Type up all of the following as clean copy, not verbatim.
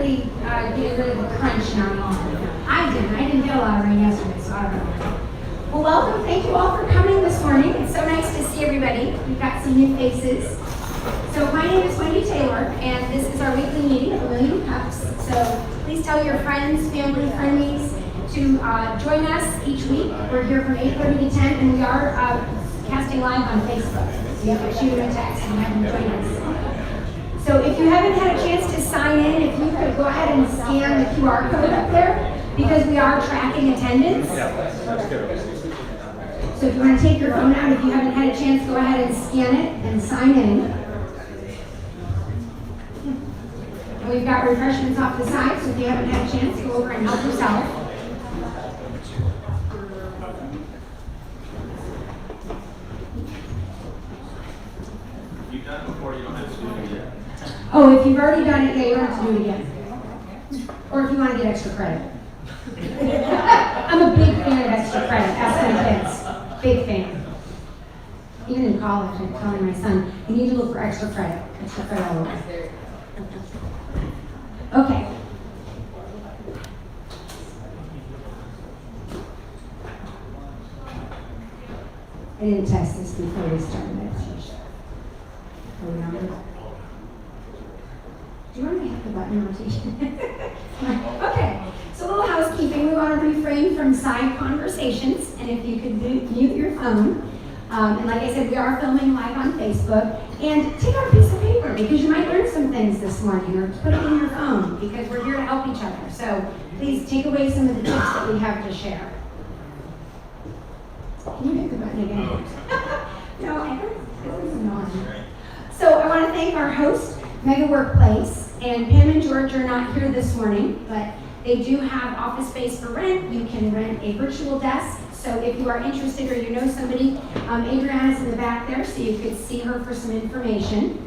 really get rid of the crunch in our lawn. I didn't get a lot of rain yesterday, so I don't know. Well, welcome. Thank you all for coming this morning. It's so nice to see everybody. We've got some new faces. So my name is Wendy Taylor, and this is our weekly meeting of A Million Cups. So please tell your friends, family, frenemies to join us each week. We're here from 8:30 to 10, and we are casting live on Facebook. So you have to shoot them a text and have them join us. So if you haven't had a chance to sign in, if you could go ahead and scan the QR code up there, because we are tracking attendance. So if you want to take your phone out, if you haven't had a chance, go ahead and scan it and sign in. And we've got refreshments off the side, so if you haven't had a chance, go over and help yourself. You've done it before, you don't have to do it again. Oh, if you've already done it, yeah, you don't have to do it again. Or if you want to get extra credit. I'm a big fan of extra credit. Ask my kids. Big fan. Even in college, I'm telling my son, you need to look for extra credit. Extra credit all over. Okay. I didn't test this before we started. Are we on? Do you want me to hit the button rotation? Okay, so a little housekeeping. We want to refrain from side conversations, and if you could mute your phone. And like I said, we are filming live on Facebook. And take out a piece of paper, because you might learn some things this morning, or put it in your phone, because we're here to help each other. So please take away some of the tips that we have to share. Can you hit the button again? No, I think this is annoying. So I want to thank our host, Mega Workplace. And Pam and George are not here this morning, but they do have office space for rent. You can rent a virtual desk. So if you are interested or you know somebody, Adriana's in the back there, so you could see her for some information.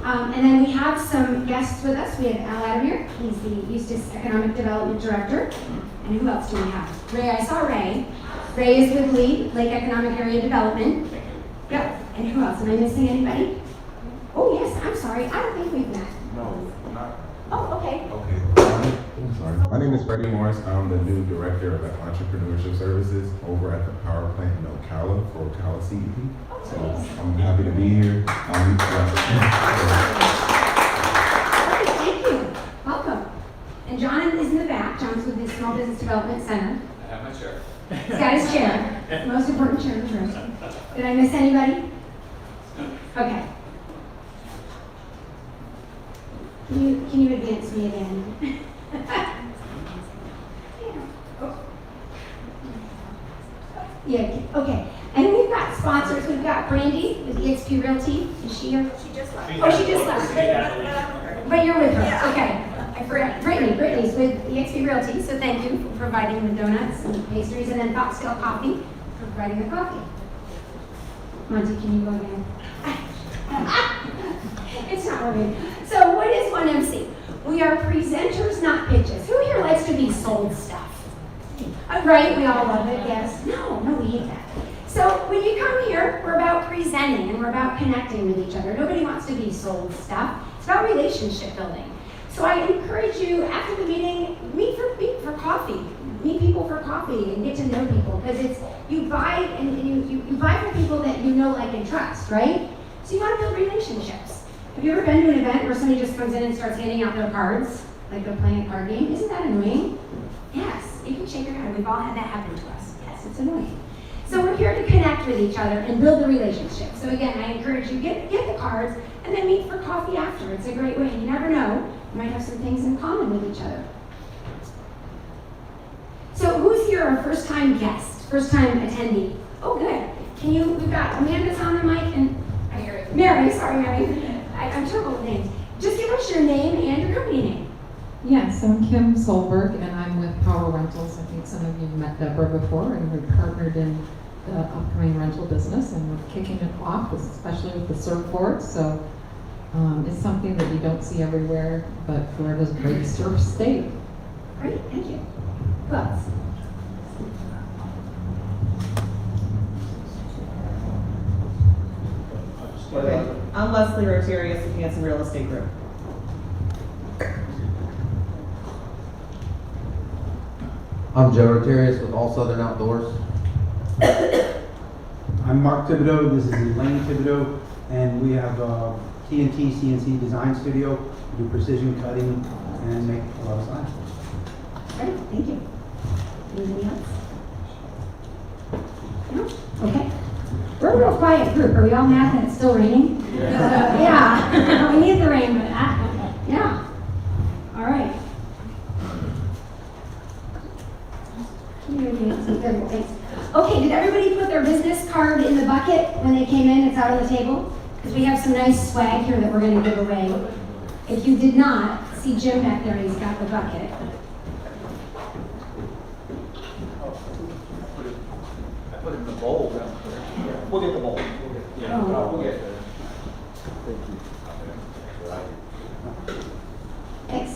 And then we have some guests with us. We have Al Adamir. He's the Eustis Economic Development Director. And who else do we have? Ray, I saw Ray. Ray is with Lake Economic Area Development. Yep. And who else? Am I missing anybody? Oh, yes, I'm sorry. I don't think we've met. No, not. Oh, okay. Okay. I'm sorry. My name is Freddie Morris. I'm the new Director of Entrepreneurship Services over at the power plant in Ocala for Ocala CEP. So I'm happy to be here. Thank you. Welcome. And John is in the back. John's with the Small Business Development Center. I have my chair. He's got his chair. It's the most important chair in the room. Did I miss anybody? Okay. Can you advance me again? Yeah, okay. And we've got sponsors. We've got Brandy with EXP Realty. Is she here? She just left. Oh, she just left. But you're with her. Okay. I forgot. Brittany's with EXP Realty, so thank you for providing the donuts and the pastries, and then Foxtail Coffee for providing the coffee. Monty, can you go again? It's not working. So what is 1MC? We are presenters, not pitches. Who here likes to be sold stuff? Right, we all love it, yes. No, we hate that. So when you come here, we're about presenting and we're about connecting with each other. Nobody wants to be sold stuff. It's about relationship building. So I encourage you, after the meeting, meet for coffee. Meet people for coffee and get to know people, because it's you buy and you buy from people that you know, like, and trust, right? So you want to build relationships. Have you ever been to an event where somebody just comes in and starts handing out their cards, like they're playing a card game? Isn't that annoying? Yes, you can shake your head. We've all had that happen to us. Yes, it's annoying. So we're here to connect with each other and build the relationship. So again, I encourage you, get the cards and then meet for coffee after. It's a great way. You never know. You might have some things in common with each other. So who's here a first-time guest, first-time attendee? Oh, good. We've got Amanda's on the mic and Mary, sorry, Mary. I'm terrible with names. Just give us your name and your company name. Yes, I'm Kim Solberg, and I'm with Power Rentals. I think some of you met Deborah before, and we've partnered in the upcoming rental business, and we're kicking it off, especially with the surfboards. So it's something that you don't see everywhere, but Florida's a great surf state. Great, thank you. Who else? Okay. I'm Leslie Rotarius with Hanson Real Estate Group. I'm Joe Rotarius with All Southern Outdoors. I'm Mark Thibodeau, this is Elaine Thibodeau, and we have a TNT CNC design studio. We do precision cutting and make a lot of signs. Great, thank you. Anybody else? No? Okay. We're a real quiet group. Are we all mad that it's still raining? Yeah. We need the rain, but yeah. All right. Okay, did everybody put their business card in the bucket when they came in? It's out on the table? Because we have some nice swag here that we're going to give away. If you did not, see Jim back there, he's got the bucket. I put it in the bowl down there. We'll get the bowl. Yeah, Oh. we'll get it. Thanks.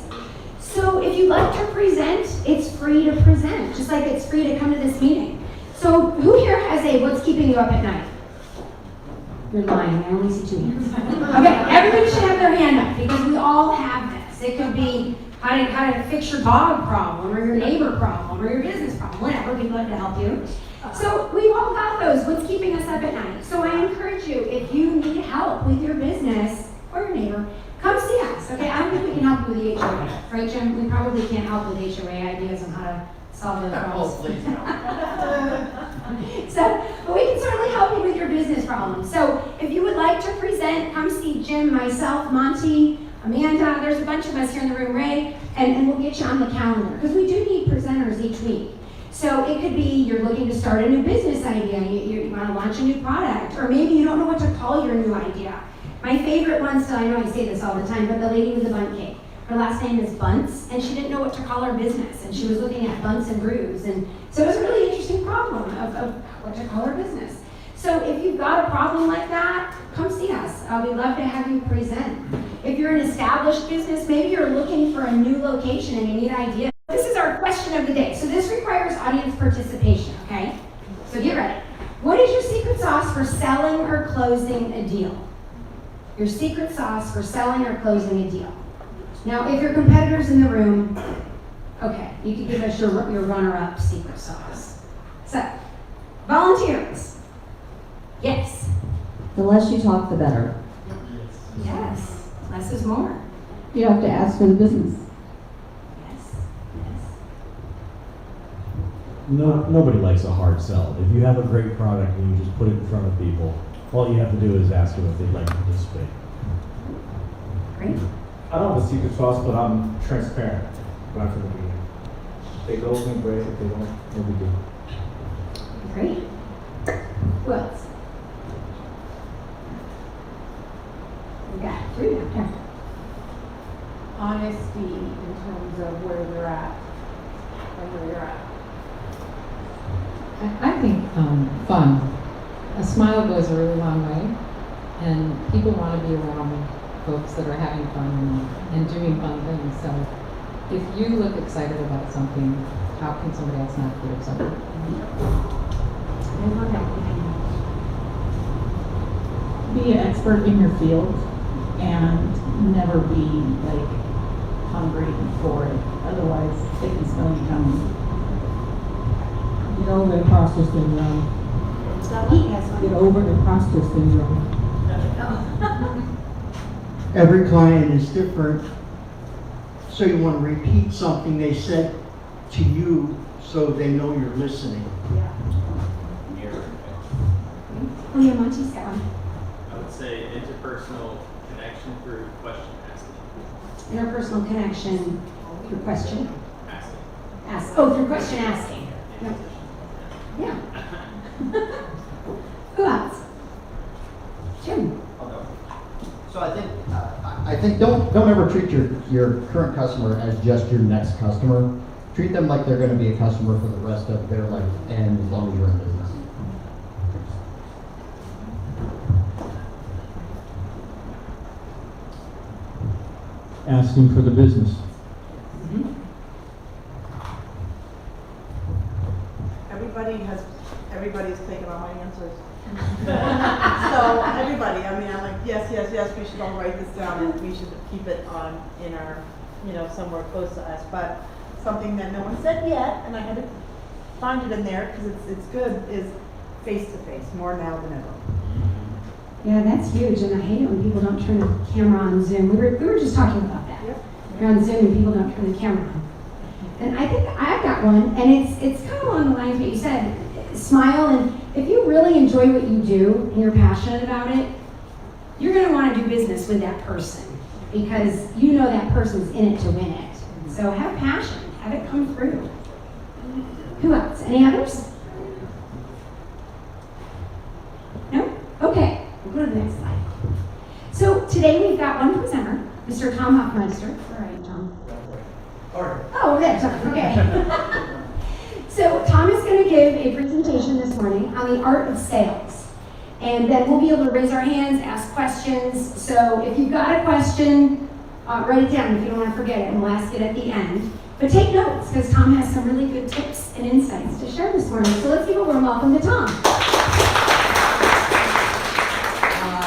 So if you'd like to present, it's free to present, just like it's free to come to this meeting. So who here has a what's keeping you up at night? You're lying, I only see 2 hands. Okay, everybody should have their hand up because we all have this. It could be how to fix your dog problem or your neighbor problem or your business problem, whatever, we'd love to help you. So we've all got those, what's keeping us up at night. So I encourage you, if you need help with your business or your neighbor, come see us, okay? I don't think we can help you with the HOA, right, Jim? We probably can't help with HOA ideas on how to solve those problems. please no. So, but we can certainly help you with your business problems. So if you would like to present, come see Jim, myself, Monty, Amanda, there's a bunch of us here in the room, Ray, and we'll get you on the calendar, because we do need presenters each week. So it could be you're looking to start a new business idea, you want to launch a new product, or maybe you don't know what to call your new idea. My favorite one, so I know I say this all the time, but the lady with the bundt cake. Her last name is Bunts, and she didn't know what to call her business, and she was looking at Bunts and Brews, and so it was a really interesting problem of what to call her business. So if you've got a problem like that, come see us. We'd love to have you present. If you're an established business, maybe you're looking for a new location and you need ideas. This is our question of the day. So this requires audience participation, okay? So get ready. What is your secret sauce for selling or closing a deal? Your secret sauce for selling or closing a deal. Now, if your competitor's in the room, okay, you can give us your runner-up secret sauce. So, volunteers. Yes. The less you talk, the better. Yes. Less is more. You have to ask for the business. Yes. Nobody likes a hard sell. If you have a great product and you just put it in front of people, all you have to do is ask them if they'd like to participate. Great. I don't have a secret sauce, but I'm transparent right from the beginning. If they go, then great. If they don't, no big deal. Great. Who else? We got 3 up there. Honesty in terms of where we're at and where you're at. I think fun. A smile goes a really long way, and people want to be around folks that are having fun and doing fun things. So if you look excited about something, how can somebody else not get excited? I love that. Be an expert in your field and never be like hungry for it. Otherwise, it can smell you coming. Get over imposter syndrome. He has one. Get over imposter syndrome. Every client is different, so you want to repeat something they said to you so they know you're listening. Oh, yeah, Monty's got one. I would say interpersonal connection through question asking. Interpersonal connection through question. Asking. Through question asking. Yeah. Who else? Jim. So I think don't ever treat your current customer as just your next customer. Treat them like they're going to be a customer for the rest of their life and as long as you're in business. Asking for the business. Everybody's taken all my answers. So everybody, I mean, I'm like, yes, we should all write this down and we should keep it on in our, somewhere close to us. But something that no one said yet, and I had to find it in there because it's good, is face-to-face, more now than ever. Yeah, that's huge, and I hate it when people don't turn the camera on Zoom. We were just talking about that. Yep. You're on Zoom and people don't turn the camera on. And I think I've got one, and it's kind of along the lines of what you said. Smile, and if you really enjoy what you do and you're passionate about it, you're going to want to do business with that person because you know that person's in it to win it. So have passion, have it come through. Who else? Any others? No? Okay, we'll go to the next slide. So today we've got one presenter, Mr. Tom Hoffmeister. Where are you, Tom? Oh, there, sorry, okay. So Tom is going to give a presentation this morning on the art of sales. And then we'll be able to raise our hands, ask questions. So if you've got a question, write it down if you don't want to forget it, and we'll ask it at the end. But take notes, because Tom has some really good tips and insights to share this morning. So let's give a warm welcome to Tom.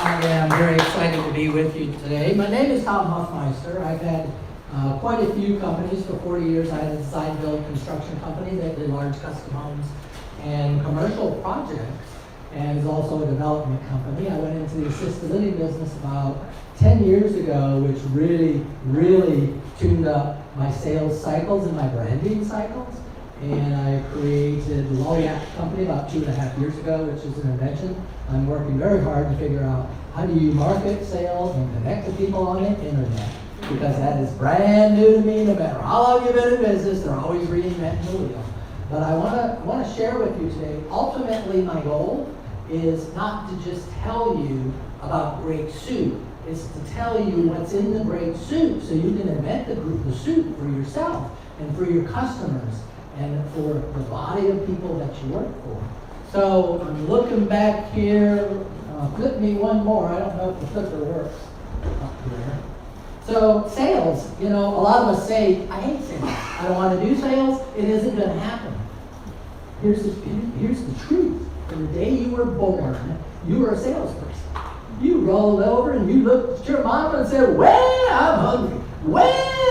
I'm very excited to be with you today. My name is Tom Hoffmeister. I've had quite a few companies. For 40 years, I had a design-build construction company that did large custom homes and commercial projects, and is also a development company. I went into the assisted living business about 10 years ago, which really tuned up my sales cycles and my branding cycles. And I created the Lolliat company about 2.5 years ago, which is an invention. I'm working very hard to figure out how do you market, sales, and connect to people on the internet, because that is brand new to me. No matter how long you've been in business, they're always reinventing the wheel. But I want to share with you today, ultimately my goal is not to just tell you about great soup. It's to tell you what's in the great soup so you can invent the soup for yourself and for your customers and for the body of people that you work for. So I'm looking back here. Flip me one more. I don't know if the flipper works up here. So sales, a lot of us say, I hate sales. I don't want to do sales. It isn't going to happen. Here's the truth. From the day you were born, you were a salesperson. You rolled over and you looked at your mama and said, well, I'm hungry. Well,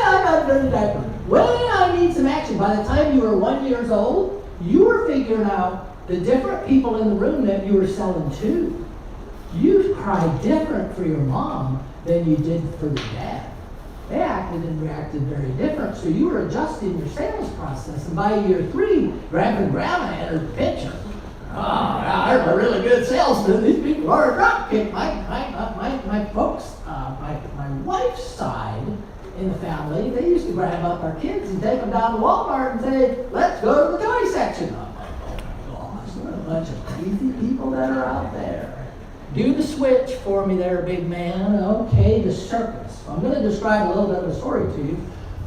I got a dirty diaper. Well, I need some action. By the time you were 1 year old, you were figuring out the different people in the room that you were selling to. You cried different for your mom than you did for your dad. They acted and reacted very different, so you were adjusting your sales process. And by year 3, Grandpa and Grandma entered the picture. Oh, I'm a really good salesman. These people are a dropkick. My folks, my wife's side in the family, they used to grab up our kids and take them down to Walmart and say, let's go to the toy section. I'm like, oh my gosh, what a bunch of crazy people that are out there. Do the switch for me there, big man. Okay, the circus. I'm going to describe a little bit of a story to you.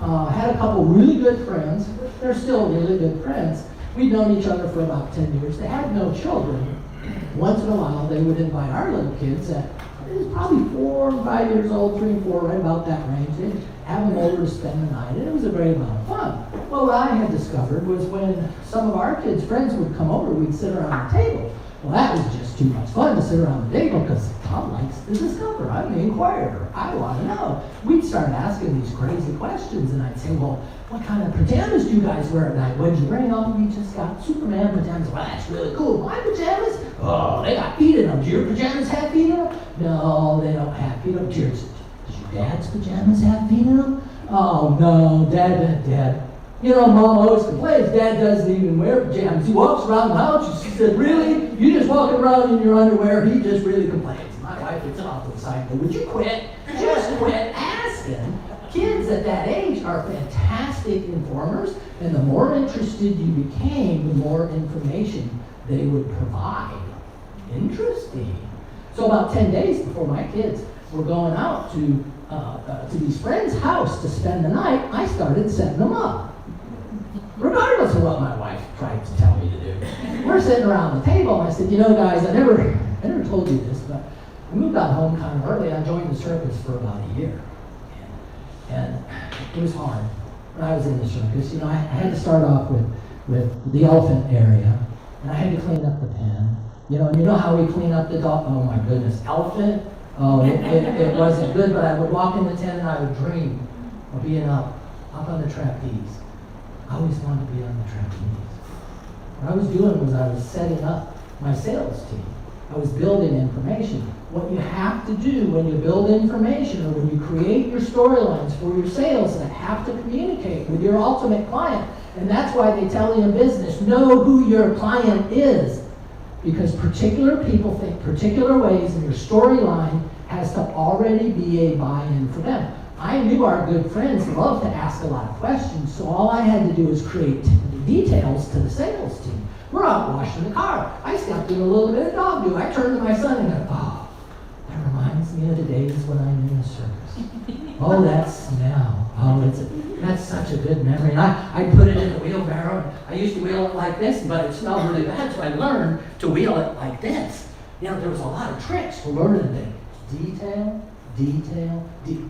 I had a couple really good friends. They're still really good friends. We'd known each other for about 10 years. They had no children. Once in a while, they would invite our little kids that was probably 4 or 5 years old, 3 and 4, right about that range. They'd have them over to spend the night, and it was a great amount of fun. Well, what I had discovered was when some of our kids' friends would come over, we'd sit around the table. Well, that was just too much fun to sit around the table because Tom likes to discover. I'm the inquirer. I want to know. We'd start asking these crazy questions, and I'd say, well, what kind of pajamas do you guys wear at night? What did you bring? Oh, we just got Superman pajamas. Well, that's really cool. My pajamas? Oh, they got feet in them. Do your pajamas have feet in them? No, they don't have feet in them. Does your dad's pajamas have feet in them? Oh, no, Dad. Mom always complains, Dad doesn't even wear pajamas. He walks around the house. She said, really? You just walking around in your underwear? He just really complains. My wife gets off to the side. Would you quit? Just quit asking. Kids at that age are fantastic informers, and the more interested you became, the more information they would provide. Interesting. So about 10 days before my kids were going out to these friends' house to spend the night, I started setting them up. Regardless of what my wife tried to tell me to do. We're sitting around the table, and I said, guys, I never told you this, but I moved out home kind of early. I joined the circus for about a year. And it was hard when I was in the circus. I had to start off with the elephant area, and I had to clean up the pen. And you know how we clean up the dog? Oh my goodness, elephant? Oh, it wasn't good, but I would walk in the tent and I would dream of being up on the trapeze. I always wanted to be on the trapeze. What I was doing was I was setting up my sales team. I was building information. What you have to do when you build information or when you create your storylines for your sales, that have to communicate with your ultimate client. And that's why they tell you in business, know who your client is. Because particular people think particular ways, and your storyline has to already be a buy-in for them. I knew our good friends loved to ask a lot of questions, so all I had to do was create details to the sales team. We're out washing the car. I stepped in a little bit of dog do. I turned to my son and go, oh, that reminds me of the days when I'm in the circus. Oh, that smell. Oh, that's such a good memory. And I put it in the wheelbarrow. I used to wheel it like this, but it smelled really bad, so I learned to wheel it like this. You know, there was a lot of tricks for learning things.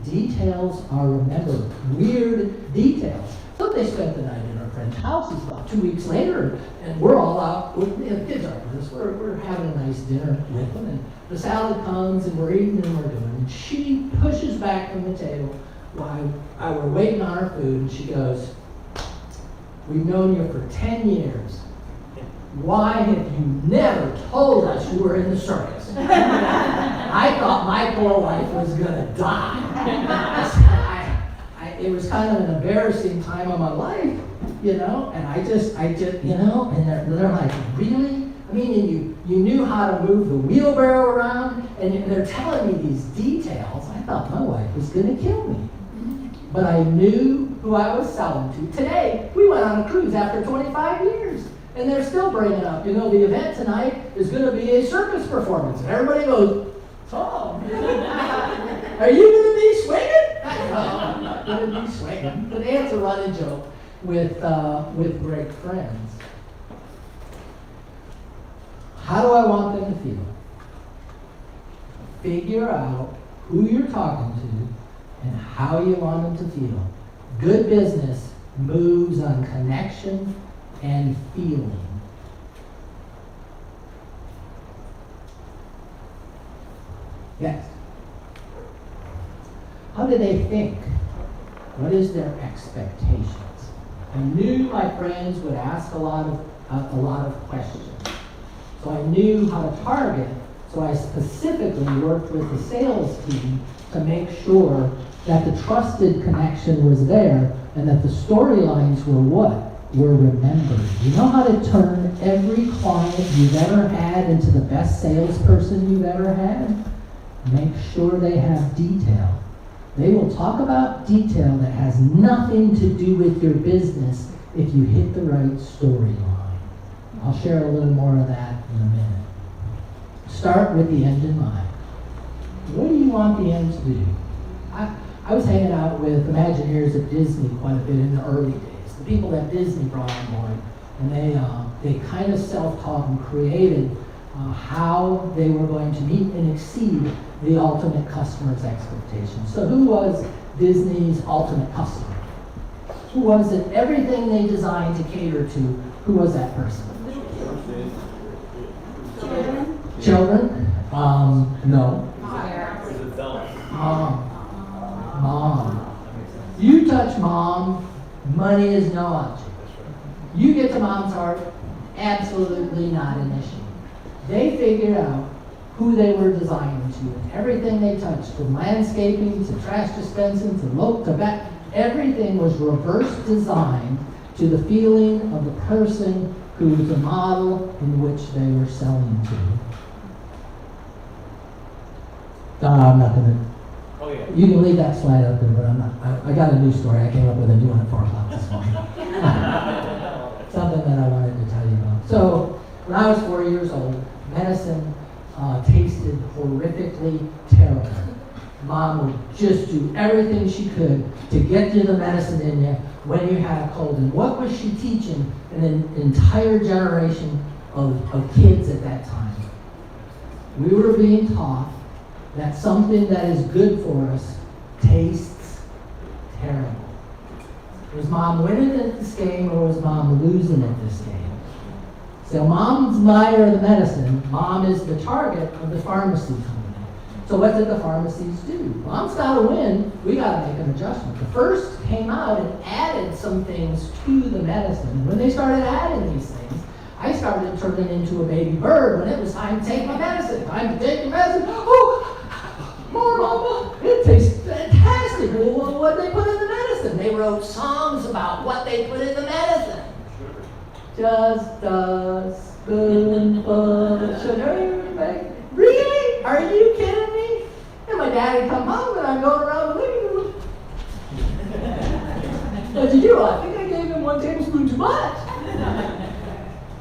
Details are remembered. Weird details. So they spent the night in our friend's house. It's about 2 weeks later, and we're all out. The kids are with us. We're having a nice dinner with them, and the salad comes, and we're eating and we're doing. And she pushes back from the table while we're waiting on our food, and she goes, "We've known you for 10 years. Why have you never told us you were in the circus?" I thought my poor wife was gonna die. It was kind of an embarrassing time of my life, you know, and I just, you know, and they're like, really? I mean, and you knew how to move the wheelbarrow around, and they're telling me these details. I thought my wife was gonna kill me. But I knew who I was selling to. Today, we went on a cruise after 25 years. And they're still bringing up, you know, the event tonight is going to be a circus performance. And everybody goes, "Tom, are you going to be swinging?" No, I'm not going to be swinging. But it's a running joke with great friends. How do I want them to feel? Figure out who you're talking to and how you want them to feel. Good business moves on connection and feeling. Yes. How do they think? What is their expectations? I knew my friends would ask a lot of questions. So I knew how to target. So I specifically worked with the sales team to make sure that the trusted connection was there and that the storylines were what? Were remembered. You know how to turn every client you've ever had into the best salesperson you've ever had? Make sure they have detail. They will talk about detail that has nothing to do with your business if you hit the right storyline. I'll share a little more of that in a minute. Start with the end in mind. What do you want the end to do? I was hanging out with Imagineers at Disney quite a bit in the early days. The people that Disney brought on board, and they kind of self-taught and created how they were going to meet and exceed the ultimate customer's expectations. So who was Disney's ultimate customer? Who was it? Everything they designed to cater to, who was that person? Children? No. Mom. You touch mom, money is no object. You get to mom's heart, absolutely not an issue. They figured out who they were designing to, and everything they touched, from landscaping to trash dispensing to look to back, everything was reverse designed to the feeling of the person who was the model in which they were selling to. I'm not gonna. Oh, yeah. You can leave that slide up there, but I'm not. I got a new story. I came up with a new one at 4 o'clock this morning. Something that I wanted to tell you about. So, when I was 4 years old, medicine tasted horrifically terrible. Mom would just do everything she could to get you the medicine in you when you had a cold. And what was she teaching an entire generation of kids at that time? We were being taught that something that is good for us tastes terrible. Was mom winning at this game or was mom losing at this game? So mom's buyer of the medicine, mom is the target of the pharmacy company. So what did the pharmacies do? Mom's gotta win, we gotta make an adjustment. The first came out and added some things to the medicine. And when they started adding these things, I started turning into a baby bird when it was time to take my medicine. Time to take the medicine. Oh, more mama, it tastes fantastic. Well, what did they put in the medicine? They wrote songs about what they put in the medicine. Just a spoonful of sugar. Really? Are you kidding me? And my daddy come home and I'm going around the living room. What'd you do? I think I gave him 1 tablespoon too much.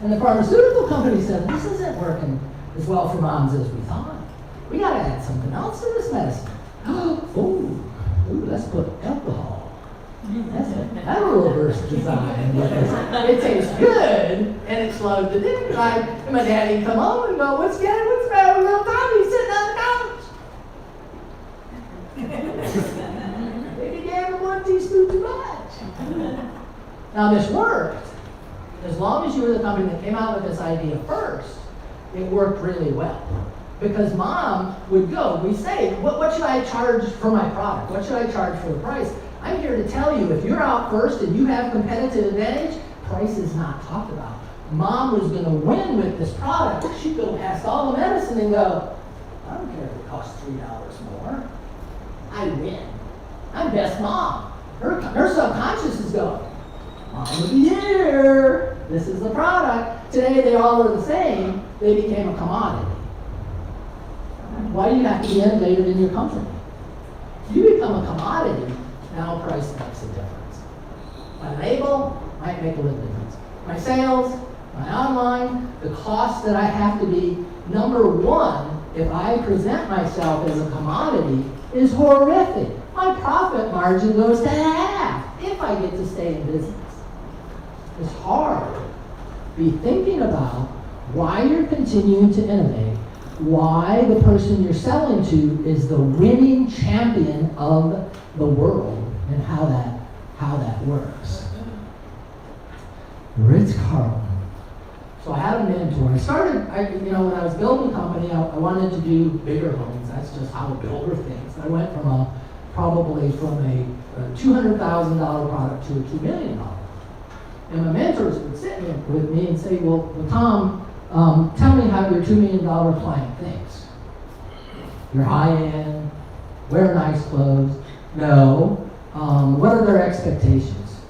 And the pharmaceutical company said, this isn't working as well for moms as we thought. We gotta add something else to this medicine. Ooh, let's put alcohol. That's a reverse design. It tastes good and it slows the dinner time. And my daddy come home and go, what's the matter with little Tommy sitting on the couch? Maybe gave him 1 teaspoon too much. Now this worked. As long as you were the company that came out with this idea first, it worked really well. Because mom would go, we say, what should I charge for my product? What should I charge for the price? I'm here to tell you, if you're out first and you have competitive advantage, price is not talked about. Mom was gonna win with this product. She'd go past all the medicine and go, I don't care if it costs $3 more. I win. I'm best mom. Her subconscious is going, Mom of the year. This is the product. Today they all are the same. They became a commodity. Why do you have to be innovative in your company? You become a commodity, now price makes a difference. My label might make a little difference. My sales, my online, the cost that I have to be number one if I present myself as a commodity is horrific. My profit margin goes to half if I get to stay in business. It's hard. Be thinking about why you're continuing to innovate, why the person you're selling to is the winning champion of the world, and how that works. Ritz-Carlton. So I had a mentor. I started, when I was building a company, I wanted to do bigger homes. That's just how a builder thinks. I went from probably from a $200,000 product to a $2 million. And my mentors would sit with me and say, well Tom, tell me how your $2 million client thinks. You're high-end, wear nice clothes. No. What are their expectations?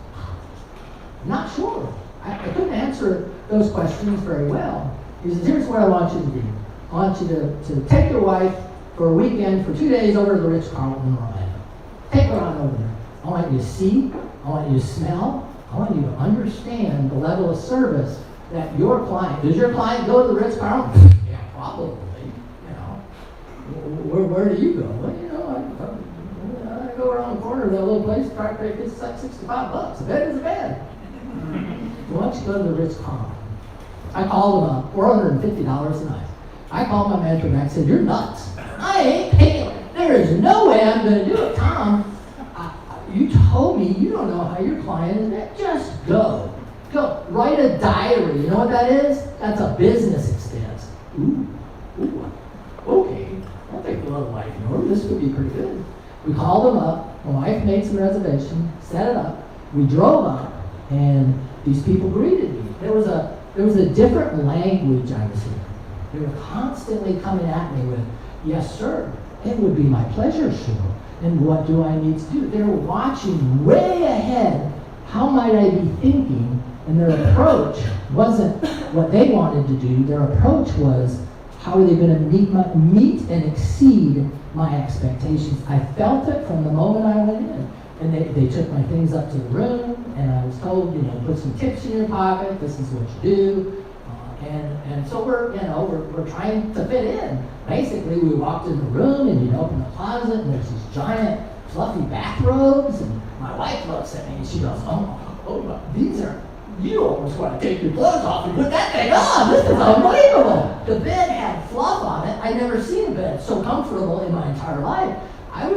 Not sure. I couldn't answer those questions very well. He says, here's what I want you to do. I want you to take your wife for a weekend, for 2 days over to the Ritz-Carlton in Orlando. Take her on over there. I want you to see, I want you to smell, I want you to understand the level of service that your client, does your client go to the Ritz-Carlton? Yeah, probably. Where do you go? Well, I go around the corner of that little place, try to pay $65. A bed is a bed. Why don't you go to the Ritz-Carlton? I called them up, $450 a night. I called my mentor back and said, you're nuts. I ain't paying. There is no way I'm going to do it. Tom, you told me you don't know how your client is. Just go. Go. Write a diary. You know what that is? That's a business expense. Ooh. Okay. I'll take the little wife. This would be pretty good. We called them up. My wife made some reservation, set it up. We drove up, and these people greeted me. There was a different language I was hearing. They were constantly coming at me with, yes, sir. It would be my pleasure, sure. And what do I need to do? They were watching way ahead. How might I be thinking? And their approach wasn't what they wanted to do. Their approach was, how are they going to meet and exceed my expectations? I felt it from the moment I went in. And they took my things up to the room, and I was told, put some tips in your pocket. This is what you do. And so we're trying to fit in. Basically, we walked in the room, and you'd open the closet, and there's these giant fluffy bathrobes, and my wife looks at me, and she goes, oh, these are, you almost want to take your clothes off and put that thing on. This is unbelievable. The bed had fluff on it. I'd never seen a bed so comfortable in my entire life. I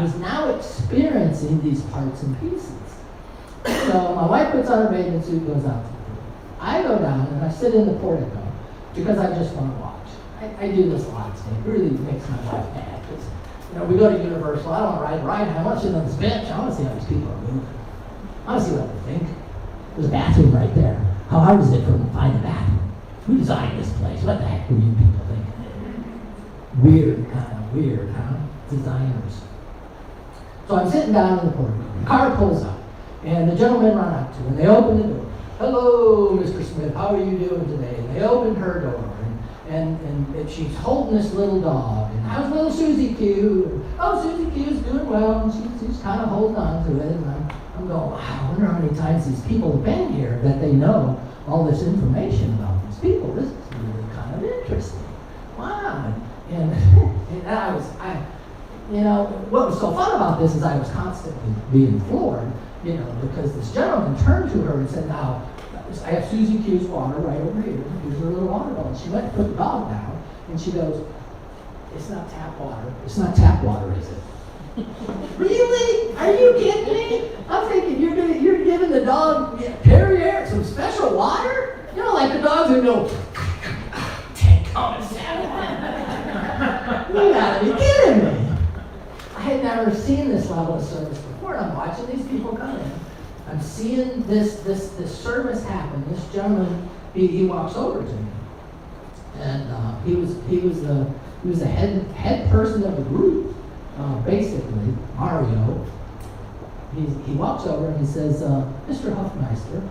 was now experiencing these parts and pieces. So my wife puts on her bathing suit, goes out to the pool. I go down and I sit in the portico because I just want to watch. I do this a lot, Steve. It really makes my life mad. 'Cause, you know, we go to Universal. I don't want to ride. I want to sit on this bench. I want to see how these people are moving. I want to see what they think. There's a bathroom right there. How hard is it for them to find a bathroom? Who designed this place? What the heck were you people thinking? Weird, huh? Designers. So I'm sitting down in the podium. The car pulls up, and the gentlemen run up to her, and they open the door. Hello, Mr. Smith, how are you doing today? And they opened her door, and she's holding this little dog. And how's little Susie Q? Oh, Susie Q's doing well, and she's kind of holding on to it. And I'm going, wow, I wonder how many times these people have been here that they know all this information about these people. This is really kind of interesting. Wow. And you know, what was so fun about this is I was constantly being floored, you know, because this gentleman turned to her and said, now, I have Susie Q's water right over here. Here's her little water bottle. She went to put the dog down, and she goes, it's not tap water. It's not tap water, is it? Really? Are you kidding me? I'm thinking you're giving the dog Perrier some special water? You know, like the dogs would go, take on You gotta be kidding me. I had never seen this level of service before. I'm watching these people come in. I'm seeing this service happen. This gentleman, he walks over to me, and he was the head person of the group, basically Mario. He walks over and he says, Mr. Hoffmeister.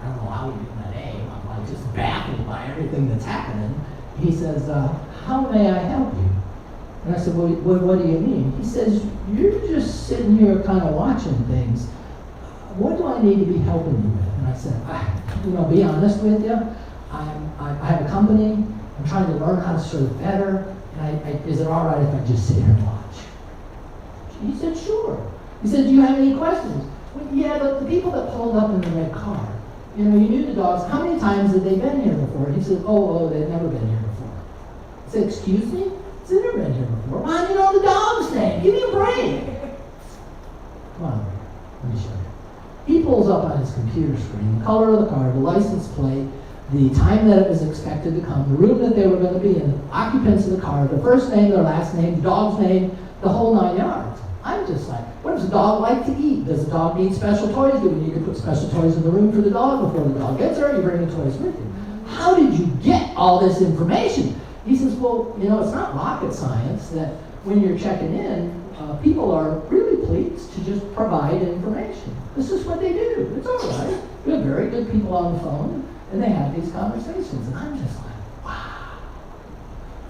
I don't know how he knew my name. I'm like just baffled by everything that's happening. He says, how may I help you? And I said, well, what do you mean? He says, you're just sitting here kind of watching things. What do I need to be helping you with? And I said, you know, be honest with you. I have a company. I'm trying to learn how to serve better. And is it all right if I just sit here and watch? He said, sure. He said, do you have any questions? Well, yeah, the people that pulled up in the red car, you know, you knew the dogs. How many times had they been here before? He said, oh, they'd never been here before. I said, excuse me? He said, never been here before. Why do you know the dog's name? Give me a break. Come on, let me show you. He pulls up on his computer screen the color of the car, the license plate, the time that it was expected to come, the room that they were going to be in, the occupants of the car, the first name, their last name, the dog's name, the whole 9 yards. I'm just like, what does a dog like to eat? Does a dog need special toys? Do we need to put special toys in the room for the dog before the dog gets there? Or you bring the toys with you? How did you get all this information? He says, well, you know, it's not rocket science that when you're checking in, people are really pleased to just provide information. This is what they do. It's all right. We have very good people on the phone, and they have these conversations. And I'm just like, wow,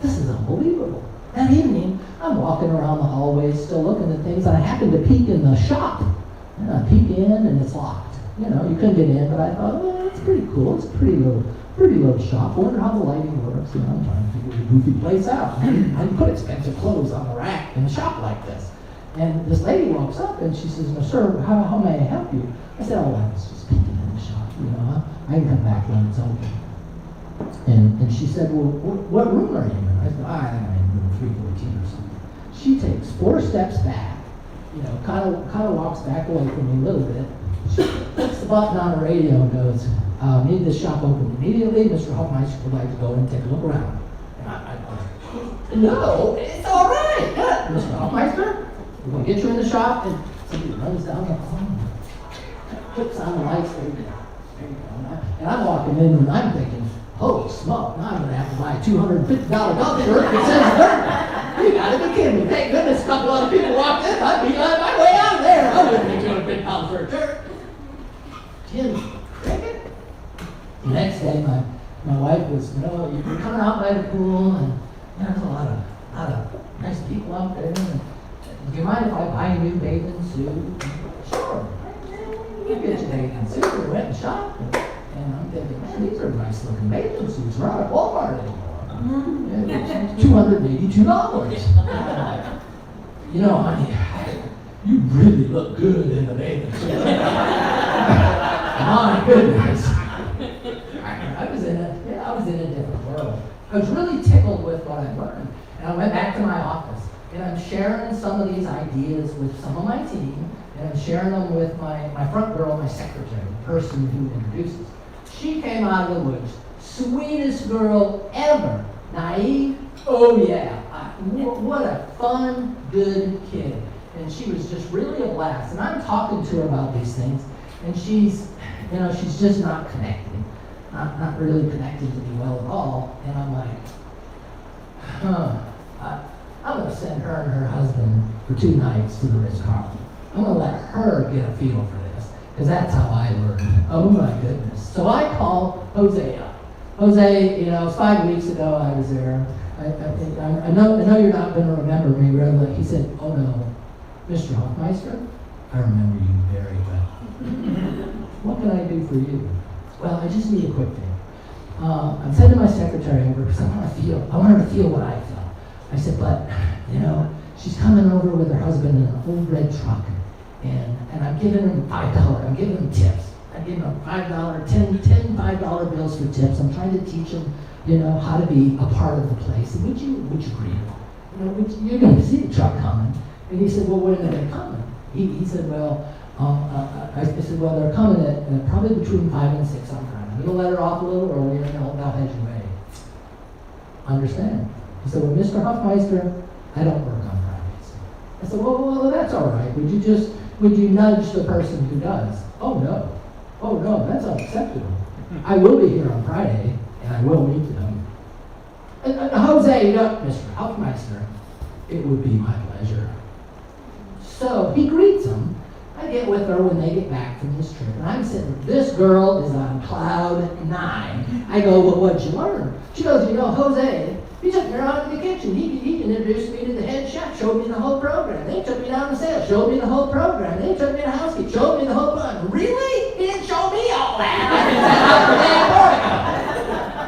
this is unbelievable. That evening, I'm walking around the hallways still looking at things, and I happened to peek in the shop. And I peek in, and it's locked. You know, you couldn't get in, but I thought, well, it's pretty cool. It's a pretty little shop. I wonder how the lighting works. You know, I'm trying to figure the goofy place out. I put expensive clothes on the rack in a shop like this. And this lady walks up, and she says, sir, how may I help you? I said, oh, I was just peeking in the shop. You know, I can come back when it's open. And she said, well, what room are you in? I said, I'm in room 314 or something. She takes 4 steps back, you know, kind of walks back away from me a little bit. She clicks the button on the radio and goes, need this shop open immediately. Mr. Hoffmeister would like to go and take a look around. And I go, no, it's all right. Yeah. Mr. Hoffmeister, we're going to get you in the shop. And somebody runs down the phone, clicks on the lights. There you go. And I'm walking in and I'm thinking, holy smoke, now I'm going to have to buy a $250 golf shirt that says dirt. You got to be kidding me. Thank goodness a couple other people walked in. I'd be on my way out of there. I wouldn't pay $250 for a shirt. Jim, cricket? The next day, my wife was, you know, you're coming out by the pool, and there's a lot of nice people out there. And, do you mind if I buy a new bathing suit? Sure. You can get your bathing suit. We went and shopped. And I'm thinking, man, these are nice looking bathing suits. We're not at Walmart anymore. Yeah, $282. You know, honey, you really look good in the bathing suit. My goodness. I was in a different world. I was really tickled with what I learned. And I went back to my office. And I'm sharing some of these ideas with some of my team. And I'm sharing them with my front girl, my secretary, the person who introduces. She came out of the woods. Sweetest girl ever. Naive? Oh yeah. What a fun, good kid. And she was just really a blast. And I'm talking to her about these things, and she's just not connected. Not really connected to me well at all. And I'm like, I'm gonna send her and her husband for 2 nights to the Ritz-Carlton. I'm gonna let her get a feel for this, because that's how I learned. Oh my goodness. So I call Jose up. Jose, it was 5 weeks ago I was there. I know you're not gonna remember me really. He said, oh no, Mr. Hoffmeister, I remember you very well. What can I do for you? Well, I just need a quick thing. I'm sending my secretary over because I want her to feel what I felt. I said, but, she's coming over with her husband in an old red truck, and I'm giving them $5. I'm giving them tips. I'm giving them $5, 10 $5 bills for tips. I'm trying to teach them, how to be a part of the place. Would you agree? You're going to see the truck coming. And he said, well, when are they coming? He said, well, I said, well, they're coming at probably between 5 and 6 on Friday. I'm going to let her off a little earlier, and they'll head your way. Understand? He said, well, Mr. Hoffmeister, I don't work on Fridays. I said, well, that's all right. Would you nudge the person who does? Oh, no, that's unacceptable. I will be here on Friday, and I will meet them. And Jose, Mr. Hoffmeister, it would be my pleasure. So he greets them. I get with her when they get back from this trip, and I'm sitting, this girl is on cloud 9. I go, well, what'd you learn? She goes, Jose, he took me around in the kitchen. He introduced me to the head chef, showed me the whole program. They took me down to sales, showed me the whole program. They took me to housekeeping, showed me the whole program. Really? He didn't show me all that.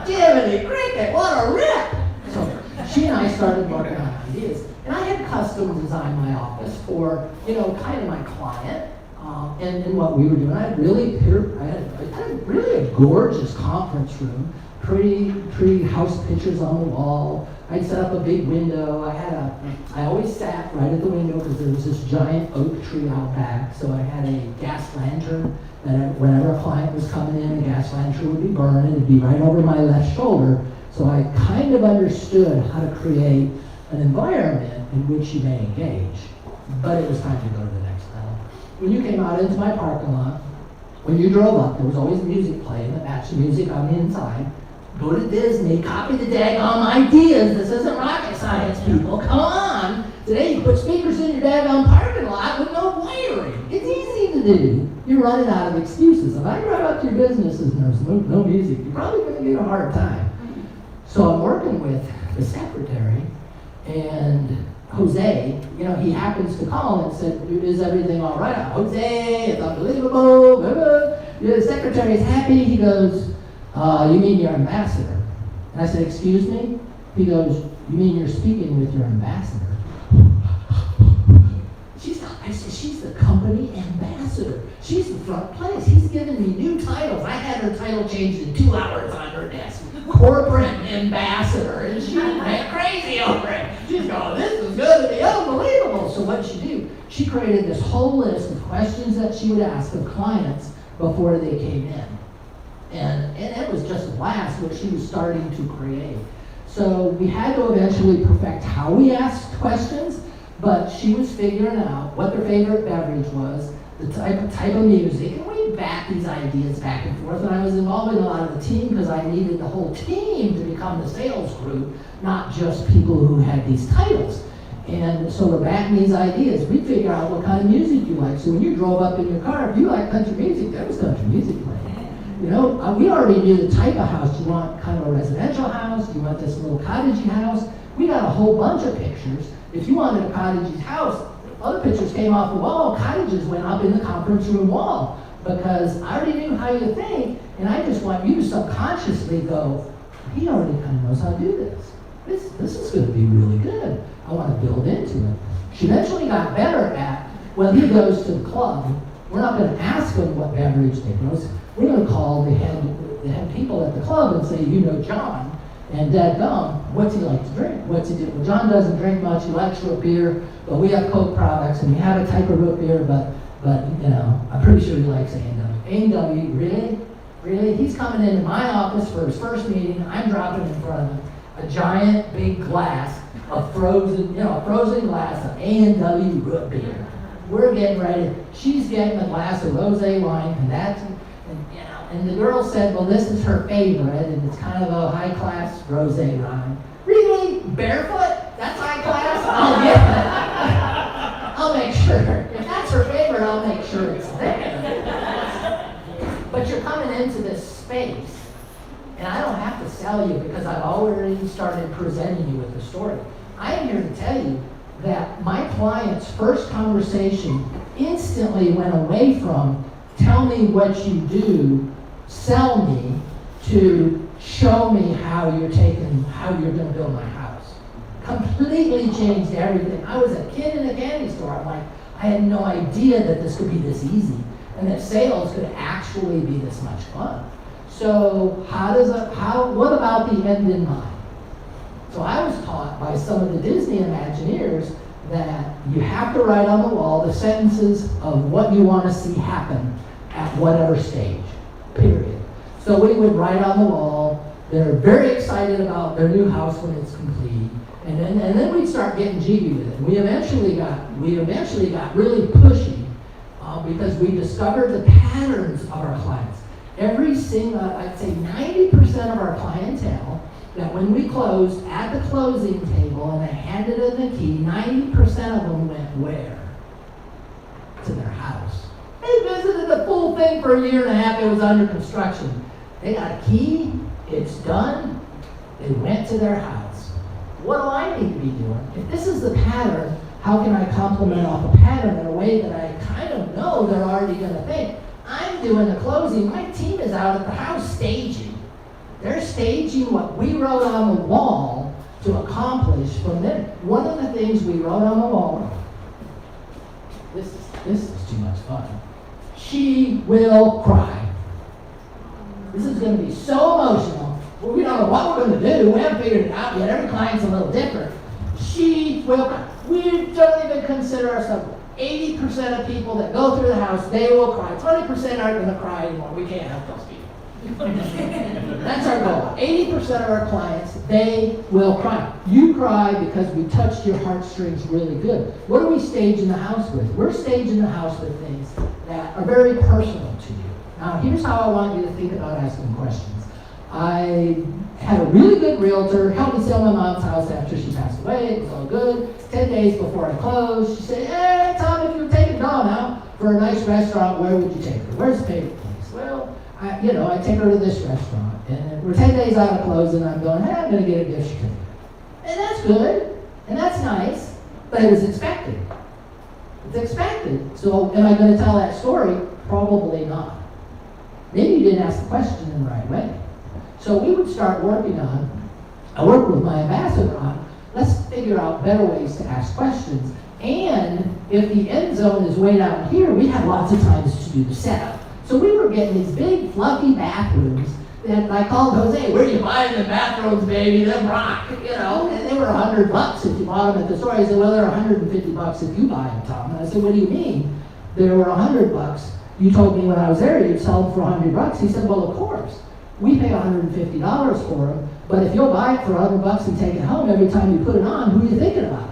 Jiminy cricket, what a rip! So she and I started working on ideas. And I had custom designed my office for, kind of my client and what we were doing. I had really a gorgeous conference room, pretty house pictures on the wall. I'd set up a big window. I always sat right at the window because there was this giant oak tree out back. So I had a gas lantern that whenever a client was coming in, the gas lantern would be burning. It'd be right over my left shoulder. So I kind of understood how to create an environment in which you may engage, but it was time to go to the next level. When you came out into my parking lot, when you drove up, there was always music playing that matched the music on the inside. Go to Disney, copy the daggone ideas. This isn't rocket science, people. Come on. Today you put speakers in your daggone parking lot with no wiring. It's easy to do. You're running out of excuses. If I drive up to your businesses and there's no music, you're probably going to get a hard time. So I'm working with the secretary, and Jose, he happens to call and said, is everything all right? Jose, it's unbelievable. The secretary is happy. He goes, you mean your ambassador? And I said, excuse me? He goes, you mean you're speaking with your ambassador? She's the company ambassador. She's the front place. He's giving me new titles. I had her title changed in 2 hours on her desk. Corporate ambassador. And she went crazy over it. She's going, this is going to be unbelievable. So what'd she do? She created this whole list of questions that she would ask of clients before they came in. And it was just a blast what she was starting to create. So we had to eventually perfect how we asked questions, but she was figuring out what their favorite beverage was, the type of music, and we bat these ideas back and forth. And I was involving a lot of the team because I needed the whole team to become the sales group, not just people who had these titles. And so we're batting these ideas. We figure out what kind of music you like. So when you drove up in your car, if you like country music, there was country music playing. We already knew the type of house. Do you want kind of a residential house? Do you want this little cottagey house? We got a whole bunch of pictures. If you wanted a cottagey house, other pictures came off the wall. Cottages went up in the conference room wall because I already knew how you think, and I just want you to subconsciously go, he already kind of knows how to do this. This is going to be really good. I want to build into it. She eventually got better at, when he goes to the club, we're not going to ask him what beverage they knows. We're going to call the head people at the club and say, John, and dadgum, what's he like to drink? What's he do? Well, John doesn't drink much. He likes root beer, but we have Coke products, and we have a type of root beer, but I'm pretty sure he likes A&W. A&W, really? Really? He's coming into my office for his first meeting. I'm dropping in front of him. a giant big glass of frozen glass of A&W root beer. We're getting ready. She's getting a glass of rosé wine, and the girl said, well, this is her favorite, and it's kind of a high-class rosé wine. Really? Barefoot? That's high class? I'll get it. I'll make sure. If that's her favorite, I'll make sure it's there. But you're coming into this space, and I don't have to sell you because I've already started presenting you with the story. I am here to tell you that my client's first conversation instantly went away from tell me what you do, sell me, to show me how you're going to build my house. Completely changed everything. I was a kid in a candy store. I had no idea that this could be this easy and that sales could actually be this much fun. So what about the end in mind? So I was taught by some of the Disney Imagineers that you have to write on the wall the sentences of what you want to see happen at whatever stage, period. So we would write on the wall, they're very excited about their new house when it's complete, and then we'd start getting jiggy with it. We eventually got really pushy because we discovered the patterns of our clients. Every single, I'd say 90% of our clientele, that when we closed at the closing table and I handed them the key, 90% of them went where? To their house. They visited the full thing for a year and a half. It was under construction. They got a key. It's done. They went to their house. What do I need to be doing? If this is the pattern, how can I complement off a pattern in a way that I kind of know they're already going to think? I'm doing the closing. My team is out at the house staging. They're staging what we wrote on the wall to accomplish from them. One of the things we wrote on the wall, this is too much fun. She will cry. This is going to be so emotional. Well, we don't know what we're going to do. We haven't figured it out yet. Every client's a little different. She will cry. We don't even consider ourselves. 80% of people that go through the house, they will cry. 20% aren't going to cry anymore. We can't help those people. That's our goal. 80% of our clients, they will cry. You cry because we touched your heartstrings really good. What do we stage in the house with? We're staging the house with things that are very personal to you. Now, here's how I want you to think about asking questions. I had a really good realtor help me sell my mom's house after she passed away. It was all good. 10 days before I closed, she said, hey, Tom, if you were taking Dawn out for a nice restaurant, where would you take her? Where's the favorite place? Well, I take her to this restaurant. And we're 10 days out of closing, I'm going, hey, I'm going to get a gift certificate. And that's good, and that's nice, but it was expected. It's expected. So am I going to tell that story? Probably not. Maybe you didn't ask the question in the right way. So we would start working on, I work with my ambassador on, let's figure out better ways to ask questions. And if the end zone is way down here, we have lots of times to do the setup. So we were getting these big fluffy bathrooms that I called Jose, where are you buying the bathrooms, baby? Them rock, and they were $100 if you bought them at the store. He said, well, they're $150 if you buy them, Tom. And I said, what do you mean? They were $100. You told me when I was there you'd sell them for $100. He said, well, of course. We pay $150 for them, but if you'll buy it for $100 and take it home every time you put it on, who are you thinking about?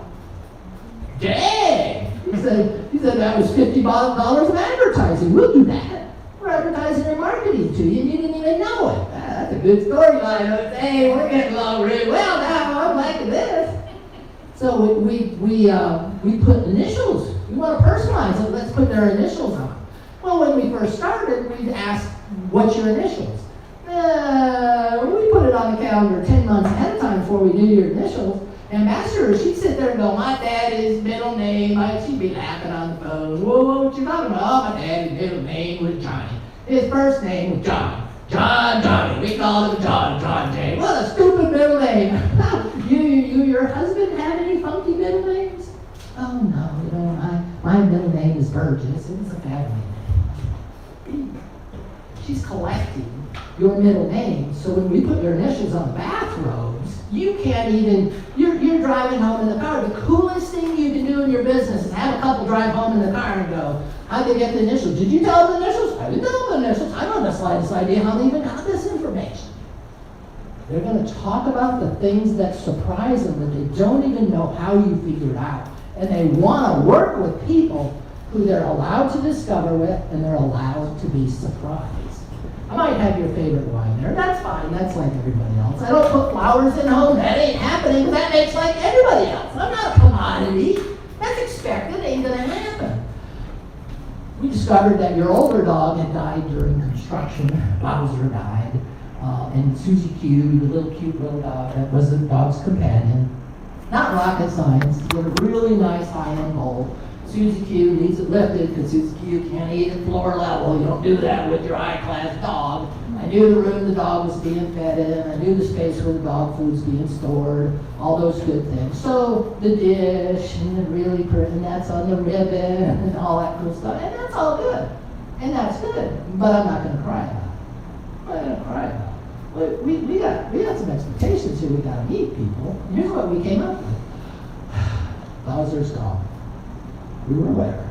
Dang! He said that was $50 of advertising. We'll do that. We're advertising and marketing to you, and you didn't even know it. That's a good storyline. Hey, we're getting along really well now. I'm liking this. So we put initials. We want to personalize it. Let's put their initials on. Well, when we first started, we'd ask, what's your initials? We put it on the calendar 10 months ahead of time before we knew your initials. Ambassador, she'd sit there and go, my daddy's middle name, she'd be laughing on the phone. Whoa, what you talking about? Oh, my daddy's middle name was Johnny. His first name was John. Johnny. We called him John J. What a stupid middle name. Your husband have any funky middle names? Oh, no, my middle name is Burgess. It's a family name. She's collecting your middle name, so when we put your initials on the bathrobes, you can't even, you're driving home in the car. The coolest thing you can do in your business is have a couple drive home in the car and go, how'd they get the initials? Did you tell them the initials? I didn't tell them the initials. I don't have the slightest idea how they even got this information. They're gonna talk about the things that surprise them that they don't even know how you figured out. And they wanna work with people who they're allowed to discover with and they're allowed to be surprised. I might have your favorite wine there, that's fine, that's like everybody else. I don't put flowers in home, that ain't happening, that makes like everybody else. I'm not a commodity, that's expected, ain't gonna happen. We discovered that your older dog had died during construction, Bowser died, and Susie Q, the little cute little dog that was the dog's companion. Not rocket science, but a really nice high-end bowl. Susie Q needs it lifted because Susie Q can't eat at floor level. You don't do that with your high-class dog. I knew the room the dog was being fed in. I knew the space where the dog food's being stored. All those good things. So the dish and the really pretty, and that's on the ribbon and all that cool stuff. And that's all good. And that's good. But I'm not going to cry about it. I'm not going to cry about it. We got some expectations here. We got to meet people. Here's what we came up with. Bowser's gone. We were aware.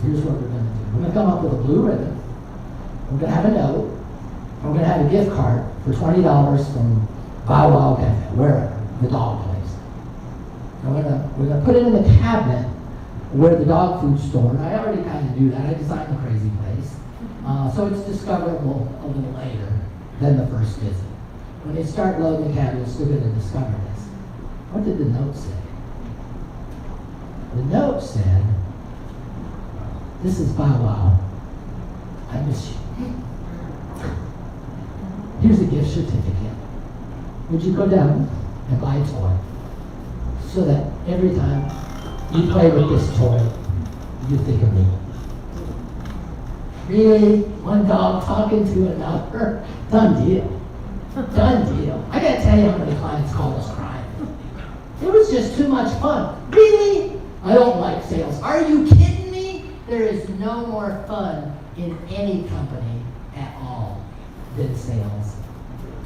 Here's what we're going to do. We're going to come up with a blue ribbon. We're going to have a note. We're going to have a gift card for $20 from Bow Wow Cafe, wherever, the dog place. And we're going to put it in the cabinet where the dog food's stored. I already kind of do that. I designed the crazy place. So it's discoverable a little later than the first visit. When they start loading the cabinet, you're still going to discover this. What did the note say? The note said, "This is Bow Wow. I miss you. Here's a gift certificate. Would you go down and buy a toy so that every time you play with this toy, you think of me?" Really? One dog talking to another? Done deal. Done deal. I gotta tell you how many clients call us crying. It was just too much fun. Really? I don't like sales. Are you kidding me? There is no more fun in any company at all than sales.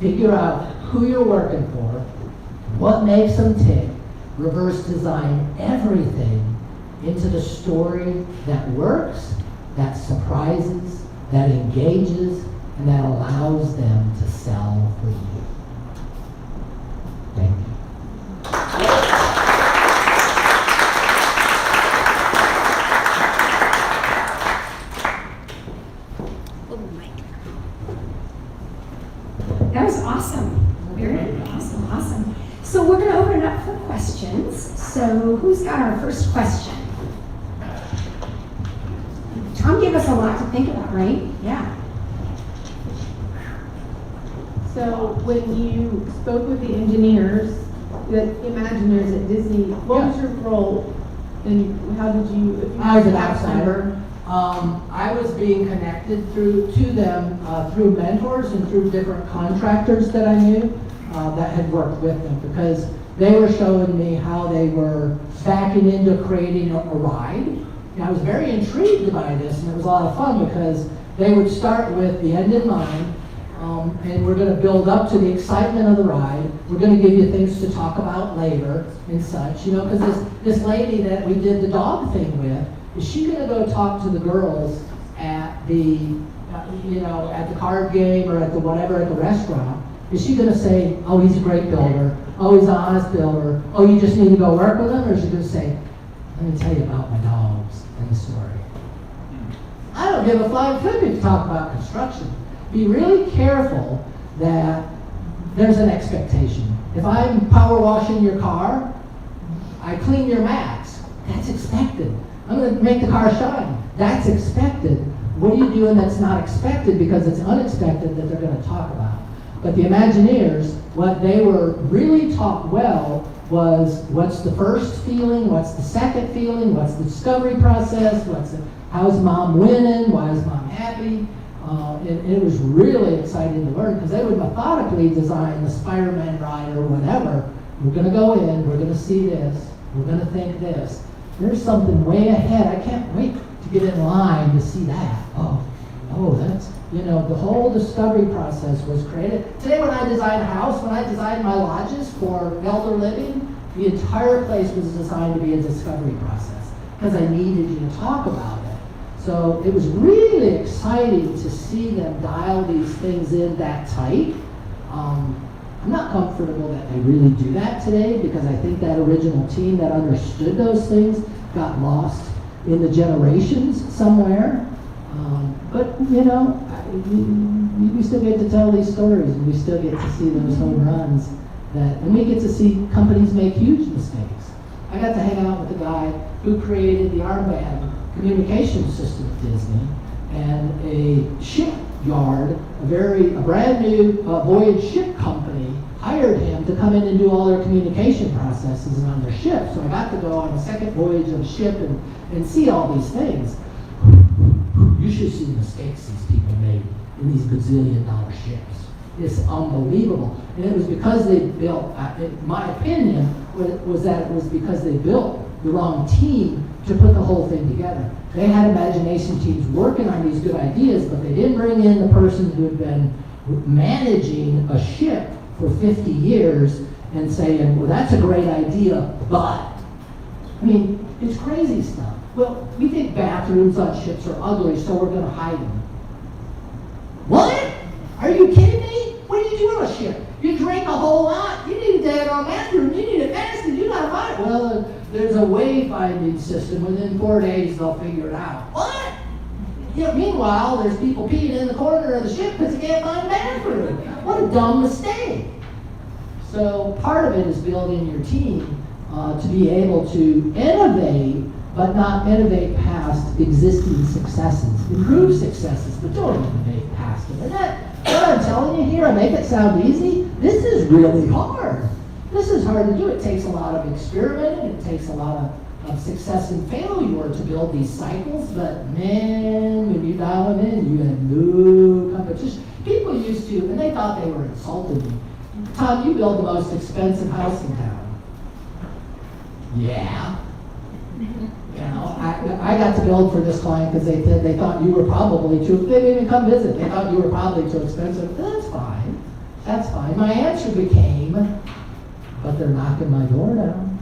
Figure out who you're working for, what makes them tick, reverse design everything into the story that works, that surprises, that engages, and that allows them to sell for you. Thank you. That was awesome. Very awesome. So we're going to open it up for questions. So who's got our first question? Tom gave us a lot to think about, right? Yeah. So when you spoke with the engineers, the Imagineers at Disney, what was your role and how did you, if you I was an staff outsider. I was being connected to them through mentors and through different contractors that I knew that had worked with them, because they were showing me how they were backing into creating a ride. And I was very intrigued by this, and it was a lot of fun because they would start with the end in mind, and we're going to build up to the excitement of the ride. We're going to give you things to talk about later and such, you know, because this lady that we did the dog thing with, is she going to go talk to the girls at the, at the card game or at the whatever, at the restaurant? Is she going to say, "Oh, he's a great builder. Oh, he's an honest builder. Oh, you just need to go work with him"? Or is she going to say, "Let me tell you about my dogs and the story"? I don't give a flying flip if you talk about construction. Be really careful that there's an expectation. If I'm power washing your car, I clean your mats. That's expected. I'm going to make the car shine. That's expected. What are you doing that's not expected because it's unexpected that they're going to talk about? But the Imagineers, what they were really taught well was what's the first feeling, what's the second feeling, what's the discovery process, how's mom winning, why is mom happy? And it was really exciting to learn because they would methodically design the Spider-Man ride or whatever. We're going to go in, we're going to see this, we're going to think this. There's something way ahead. I can't wait to get in line to see that. Oh, that's, the whole discovery process was created. Today when I design a house, when I designed my lodges for elder living, the entire place was designed to be a discovery process because I needed you to talk about it. So it was really exciting to see them dial these things in that tight. I'm not comfortable that they really do that today, because I think that original team that understood those things got lost in the generations somewhere. But you know, we still get to tell these stories, and we still get to see those home runs, and we get to see companies make huge mistakes. I got to hang out with the guy who created the armband communication system at Disney, and a shipyard, a brand new voyage ship company hired him to come in and do all their communication processes on their ship. So I got to go on a second voyage of the ship and see all these things. You should see the mistakes these people made in these gazillion-dollar ships. It's unbelievable. And it was because they built, in my opinion, was that it was because they built the wrong team to put the whole thing together. They had imagination teams working on these good ideas, but they didn't bring in the person who had been managing a ship for 50 years and saying, well, that's a great idea, but, I mean, it's crazy stuff. Well, we think bathrooms on ships are ugly, so we're going to hide them. What? Are you kidding me? What do you do on a ship? You drink a whole lot. You need a daggone bathroom. You need a basket. You got to find it. Well, there's a wayfinding system. Within 4 days, they'll figure it out. What? Yeah, meanwhile, there's people peeing in the corner of the ship because they can't find a bathroom. What a dumb mistake. So part of it is building your team to be able to innovate, but not innovate past existing successes. Improve successes, but don't innovate past them. And that, what I'm telling you here, I make it sound easy. This is really hard. This is hard to do. It takes a lot of experimenting. It takes a lot of success and failure to build these cycles. But man, when you dial them in, you have no competition. People used to, and they thought they were insulting me. Tom, you build the most expensive house in town. Yeah. You know, I got to build for this client because they thought you were probably too, they didn't even come visit. They thought you were probably too expensive. That's fine. That's fine. My answer became, but they're knocking my door down.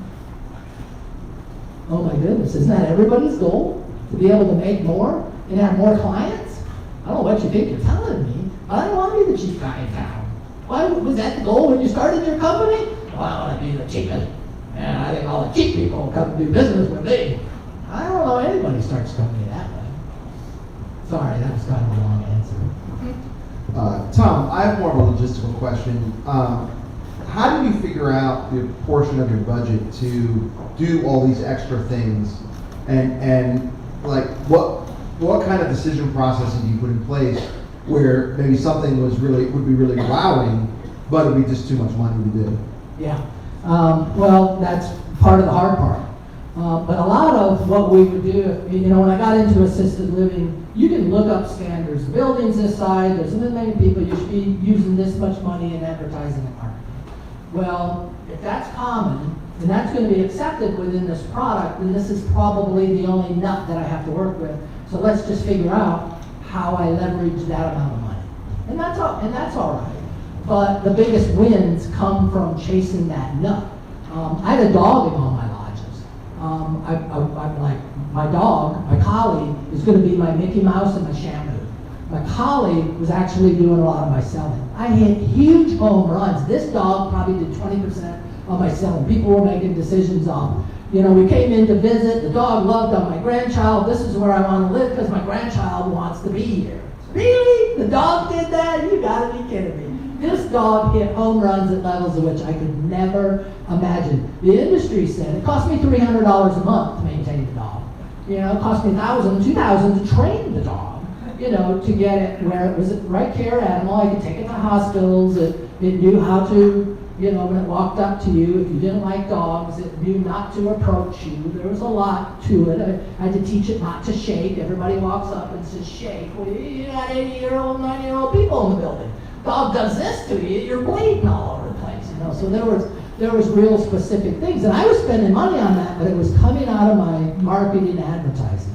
Oh my goodness, isn't that everybody's goal? To be able to make more and have more clients? I don't know what you think you're telling me, but I don't want to be the cheap guy in town. Why was that the goal when you started your company? Well, I want to be the cheapest. And I think all the cheap people come to do business with me. I don't know anybody starts a company that way. Sorry, that was kind of a long answer. Tom, I have more of a logistical question. How do you figure out the portion of your budget to do all these extra things? And like, what kind of decision processes do you put in place where maybe something would be really wowing, but it would be just too much money to do? Yeah. Well, that's part of the hard part. But a lot of what we would do, you know, when I got into assisted living, you can look up standards. The building's this size, there's this many people, you should be using this much money in advertising and marketing. Well, if that's common, and that's going to be accepted within this product, then this is probably the only nut that I have to work with. So let's just figure out how I leverage that amount of money. And that's all right. But the biggest wins come from chasing that nut. I had a dog in all my lodges. I'm like, my dog, my collie, is going to be my Mickey Mouse and my Shamu. My collie was actually doing a lot of my selling. I hit huge home runs. This dog probably did 20% of my selling. People were making decisions on, you know, we came in to visit, the dog loved on my grandchild, this is where I want to live because my grandchild wants to be here. Really? The dog did that? You gotta be kidding me. This dog hit home runs at levels of which I could never imagine. The industry said it cost me $300 a month to maintain the dog. You know, it cost me $1,000, $2,000 to train the dog. You know, to get it where it was a right care animal. I could take it to hospitals. It knew how to, you know, when it walked up to you, if you didn't like dogs, it knew not to approach you. There was a lot to it. I had to teach it not to shake. Everybody walks up and says, shake. Well, you got 80-year-old, 90-year-old people in the building. Dog does this to you, you're bleeding all over the place, you know. So there was real specific things. And I was spending money on that, but it was coming out of my marketing and advertising.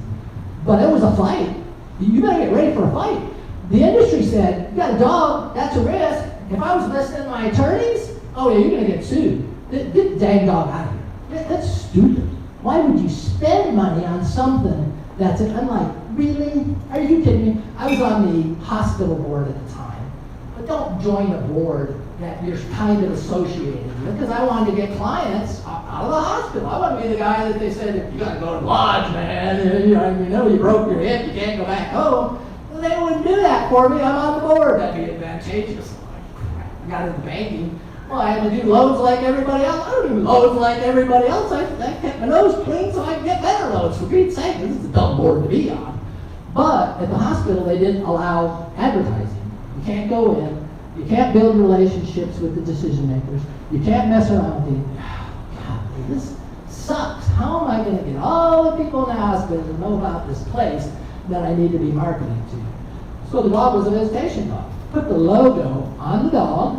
But it was a fight. You better get ready for a fight. The industry said, you got a dog, that's a risk. If I was listening to my attorneys, oh yeah, you're gonna get sued. Get the dang dog out of here. That's stupid. Why would you spend money on something That's it. I'm like, really? Are you kidding me? I was on the hospital board at the time. But don't join a board that you're kind of associated with, because I wanted to get clients out of the hospital. I want to be the guy that they said, you gotta go to the lodge, man. You broke your hip, you can't go back home. Well, they wouldn't do that for me. I'm on the board. That'd be advantageous. I got into banking. Well, I had to do loans like everybody else. I don't do loans like everybody else. I kept my nose clean so I could get better loans. For Pete's sake, this is a dumb board to be on. But at the hospital, they didn't allow advertising. You can't go in. You can't build relationships with the decision makers. You can't mess around with the, God, this sucks. How am I going to get all the people in the hospital to know about this place that I need to be marketing to? So the dog was a visitation dog. Put the logo on the dog,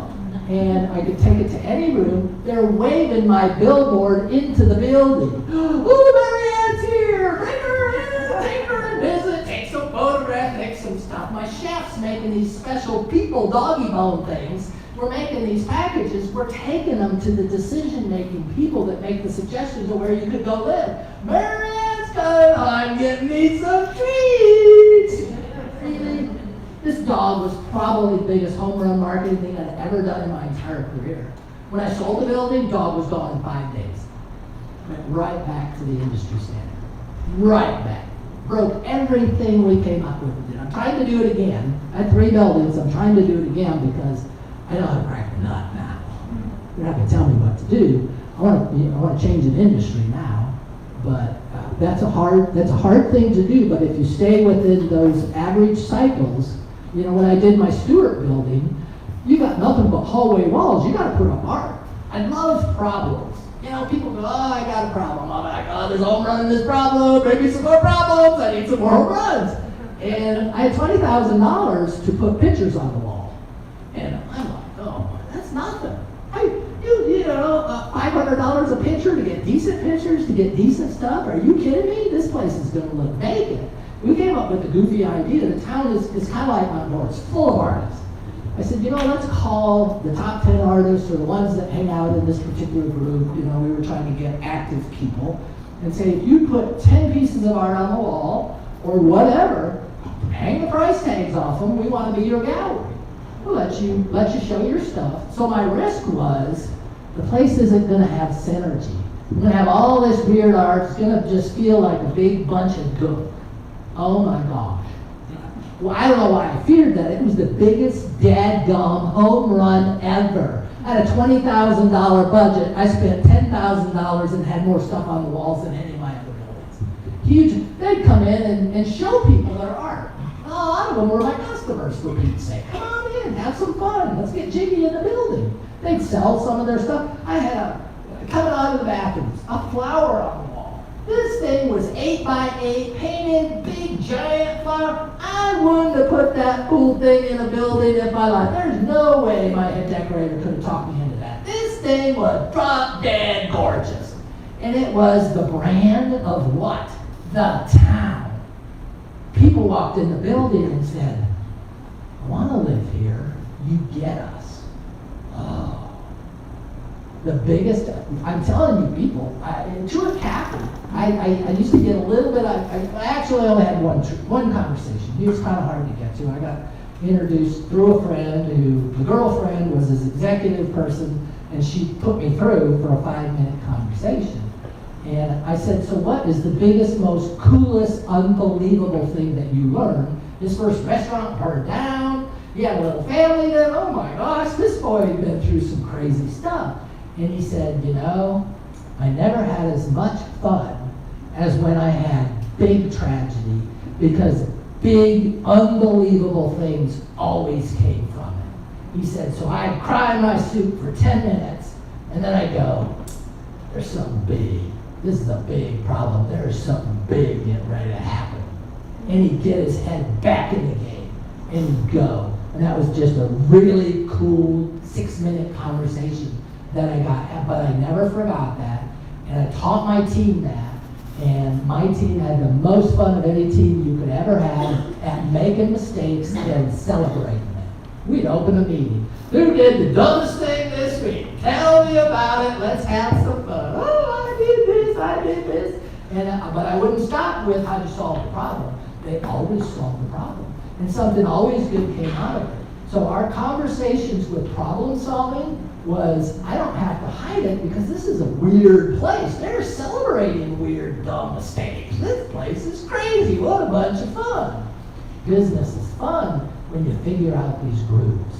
and I could take it to any room. They're waving my billboard into the building. Oh, Marianne's here! Bring her in, take her and visit, take some photographs, take some stuff. My chef's making these special people doggy bone things. We're making these packages. We're taking them to the decision-making people that make the suggestions of where you could go live. Marianne's coming, I'm getting me some treats! Really? This dog was probably the biggest home run marketing thing I'd ever done in my entire career. When I sold the building, dog was gone in 5 days. Went right back to the industry standard. Right back. Broke everything we came up with. I'm trying to do it again. I had 3 buildings. I'm trying to do it again because I know how to crack the nut now. You're not going to tell me what to do. I want to change an industry now, but that's a hard thing to do. But if you stay within those average cycles, when I did my Stewart building, you got nothing but hallway walls. You got to put up art. I love problems. People go, oh, I got a problem. I'm like, oh, there's a home run in this problem. Maybe some more problems. I need some more home runs. And I had $20,000 to put pictures on the wall. And I'm like, oh, that's nothing. $500 a picture to get decent pictures, to get decent stuff. Are you kidding me? This place is going to look vacant. We came up with a goofy idea. The town is kind of like my board. It's full of artists. I said, let's call the top 10 artists or the ones that hang out in this particular group. We were trying to get active people and say, if you put 10 pieces of art on the wall or whatever, hang the price tags off them. We want to be your gallery. We'll let you show your stuff. So my risk was the place isn't going to have synergy. We're going to have all this weird art. It's going to just feel like a big bunch of gook. Oh my gosh. Well, I don't know why I feared that. It was the biggest dadgum home run ever. I had a $20,000 budget. I spent $10,000 and had more stuff on the walls than any of my other buildings. Huge. They'd come in and show people their art. A lot of them were my customers, for Pete's sake. Come on in, have some fun. Let's get jiggy in the building. They'd sell some of their stuff. I had coming out of the bathrooms, a flower on the wall. This thing was 8 by 8, painted, big, giant flower. I wouldn't have put that cool thing in a building in my life. There's no way my head decorator could have talked me into that. This thing was drop dead gorgeous. And it was the brand of what? The town. People walked in the building and said, I want to live here. You get us. Oh. The biggest, I'm telling you people, to a captain, I used to get a little bit, I actually only had one conversation. He was kind of hard to get to. I got introduced through a friend who, the girlfriend was his executive person, and she put me through for a 5-minute conversation. And I said, so what is the biggest, most coolest, unbelievable thing that you learned? His first restaurant burned down. He had a little family there. Oh my gosh, this boy had been through some crazy stuff. And he said, I never had as much fun as when I had big tragedy, because big, unbelievable things always came from it. He said, so I'd cry my soup for 10 minutes, and then I'd go, there's something big. This is a big problem. There's something big getting ready to happen. And he'd get his head back in the game, and he'd go. And that was just a really cool 6-minute conversation that I got, but I never forgot that, and I taught my team that, and my team had the most fun of any team you could ever have at making mistakes and celebrating them. We'd open a meeting. Who did the dumbest thing this week? Tell me about it. Let's have some fun. Oh, I did this. But I wouldn't stop with how to solve the problem. They always solve the problem. And something always good came out of it. So our conversations with problem solving was, I don't have to hide it because this is a weird place. They're celebrating weird, dumb mistakes. This place is crazy. What a bunch of fun. Business is fun when you figure out these grooves.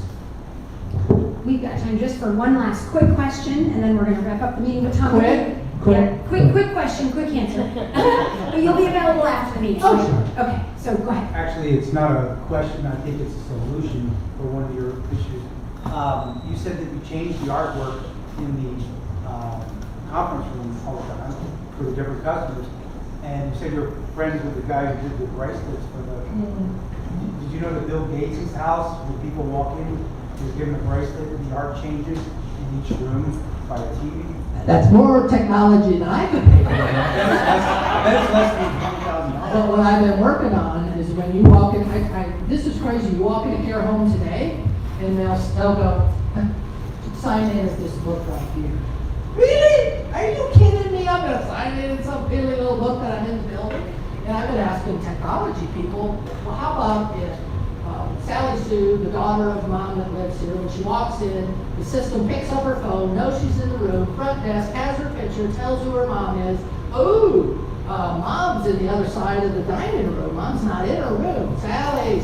We've got time just for one last quick question, and then we're going to wrap up the meeting with Tom. Quick? Quick question, quick answer. But you'll be available after the meeting. Oh, right? sure. Okay, so go ahead. Actually, it's not a question, I think it's a solution for one of your issues. You said that you changed the artwork in the conference room all the time for the different customers. And you said you're friends with the guy who did the bracelets for the... Did you know that Bill Gates' house, when people walk in, he's given a bracelet and the art changes in each room by a TV? That's more technology than I could pay for. That's less than $20,000. But what I've been working on is when you walk in, this is crazy, you walk in a care home today, and they'll go, sign in as this book right here. Really? Are you kidding me? I'm gonna sign in some piddly little book that I'm in the building? And I've been asking technology people, well, how about if Sally Sue, the daughter of mom that lives here, when she walks in, the system picks up her phone, knows she's in the room, front desk, has her picture, tells who her mom is. Ooh, mom's in the other side of the dining room. Mom's not in her room. Sally,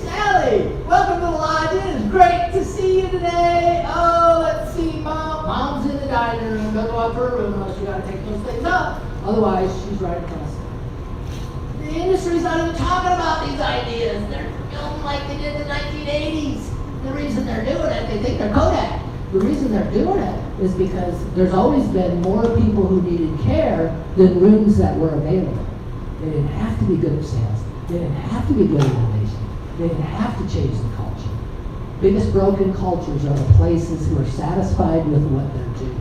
welcome to the lodge. It is great to see you today. Oh, let's see, mom's in the dining room. Don't go up to her room unless you gotta take those things up. Otherwise, she's right across. The industry's not even talking about these ideas. They're filming like they did in the 1980s. The reason they're doing it, they think they're Kodak. The reason they're doing it is because there's always been more people who needed care than rooms that were available. They didn't have to be good at sales. They didn't have to be good at innovation. They didn't have to change the culture. Biggest broken cultures are the places who are satisfied with what they're doing.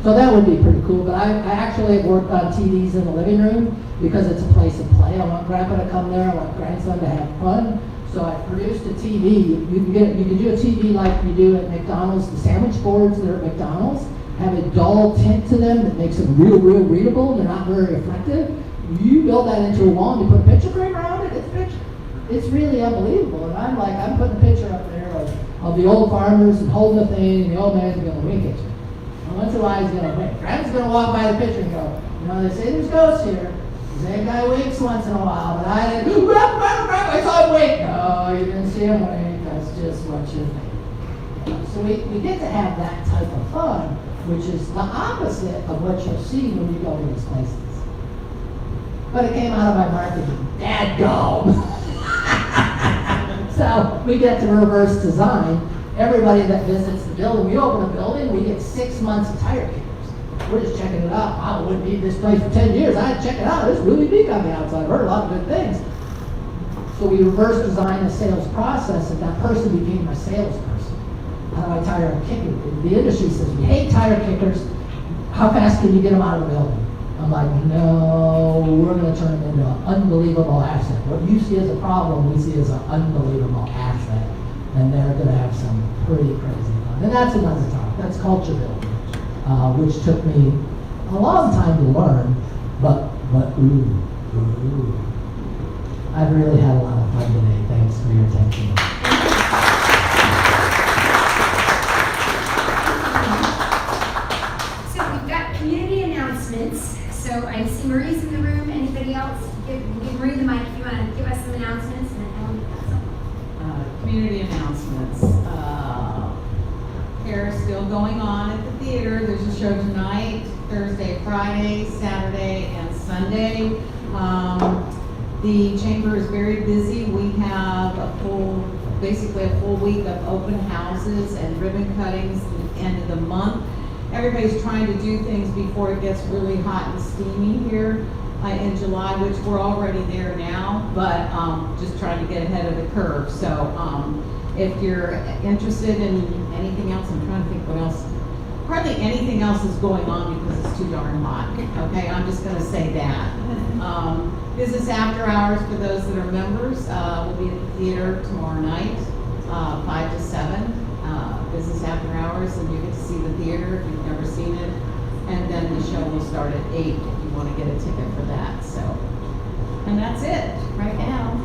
So that would be pretty cool, but I actually have worked on TVs in the living room because it's a place of play. I want grandpa to come there, I want grandson to have fun. So I produced a TV. You can do a TV like you do at McDonald's. The sandwich boards that are at McDonald's have a dull tint to them that makes them real readable. They're not very reflective. You build that into a wall and you put a picture frame around it, it's really unbelievable. And I'm putting a picture up there of the old farmers and holding the thing, and the old man's gonna wink at you. And once in a while he's gonna wink. Grandpa's gonna walk by the picture and go, you know, they say there's ghosts here. That guy winks once in a while, but I didn't, grandpa, I saw him wink. No, you didn't see him wink, that's just what you think. So we get to have that type of fun, which is the opposite of what you'll see when you go to these places. But it came out of my marketing. Dadgum. So we get to reverse design. Everybody that visits the building, we open a building, we get 6 months of tire kickers. We're just checking it out. I wouldn't need this place for 10 years. I had to check it out. It's really big on the outside. I've heard a lot of good things. So we reverse design the sales process, and that person became my salesperson. How do I tire a kicker? The industry says, we hate tire kickers. How fast can you get them out of the building? I'm like, no, we're going to turn them into an unbelievable asset. What you see as a problem, we see as an unbelievable asset. And they're going to have some pretty crazy fun. And that's another talk. That's culture building, which took me a long time to learn, but ooh. I've really had a lot of fun today. Thanks for your attention. So we've got community announcements. So I see Marie's in the room. Anybody else? Give Marie the mic if you want to give us some announcements, and then Ellen has some. Community announcements. Hair is still going on at the theater. There's a show tonight, Thursday, Friday, Saturday, and Sunday. The chamber is very busy. We have basically a full week of open houses and ribbon cuttings at the end of the month. Everybody's trying to do things before it gets really hot and steamy here in July, which we're already there now, but just trying to get ahead of the curve. So if you're interested in anything else, I'm trying to think what else. Hardly anything else is going on because it's too darn hot. Okay, I'm just going to say that. Business after hours for those that are members. We'll be at the theater tomorrow night, 5 to 7. Business after hours, and you get to see the theater if you've never seen it. And then the show will start at 8 if you want to get a ticket for that, so. And that's it, right now.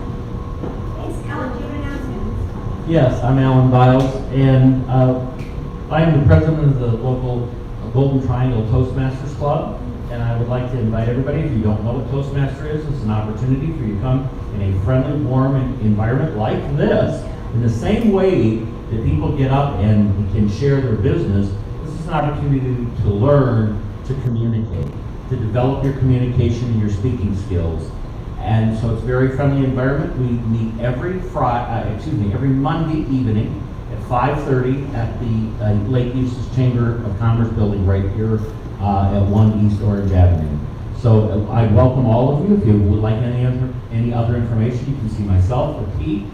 Thanks, Alan, do you have announcements? Yes, I'm Alan Biles, and I'm the president of the local Golden Triangle Toastmasters Club, and I would like to invite everybody, if you don't know what Toastmaster is, it's an opportunity for you to come in a friendly, warm environment like this. In the same way that people get up and can share their business, this is an opportunity to learn to communicate, to develop your communication and your speaking skills. And so it's a very friendly environment. We meet every Monday evening at 5:30 at the Lake Eustis Chamber of Commerce building right here at 1 East Orange Avenue. So I welcome all of you. If you would like any other information, you can see myself or Pete.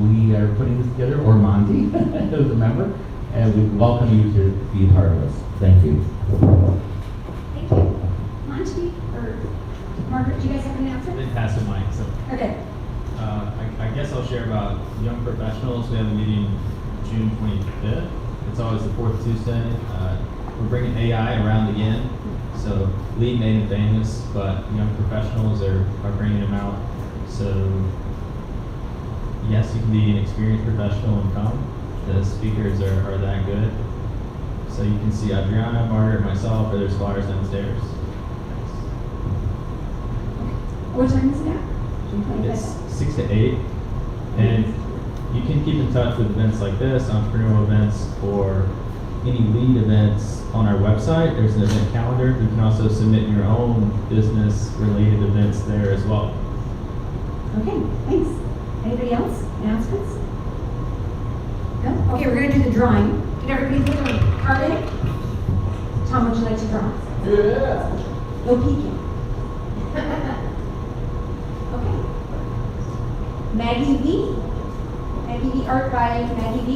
We are putting this together, or Monty as a member, and we welcome you to be a part of this. Thank you. Thank you. Monty, or Margaret, do you guys have an announcement? They pass the mic, so. Okay. I guess I'll share about young professionals. We have a meeting June 25th. It's always the fourth Tuesday. We're bringing AI around again. So lead, made, and famous, but young professionals are bringing them out. So yes, you can be an experienced professional and come. The speakers are that good. So you can see Adriana, Margaret, myself, or there's flyers downstairs. What time is it at? It's 6 to 8, and you can keep in touch with events like this, entrepreneurial events, or any lead events on our website. There's an event calendar. You can also submit your own business-related events there as well. Okay, thanks. Anybody else? Announcements? No? Okay, we're gonna do the drawing. Did everybody do the card in? Tom, would you like to draw? Yeah. No peeking. Okay. Maggie V. Maggie V, art by Maggie V.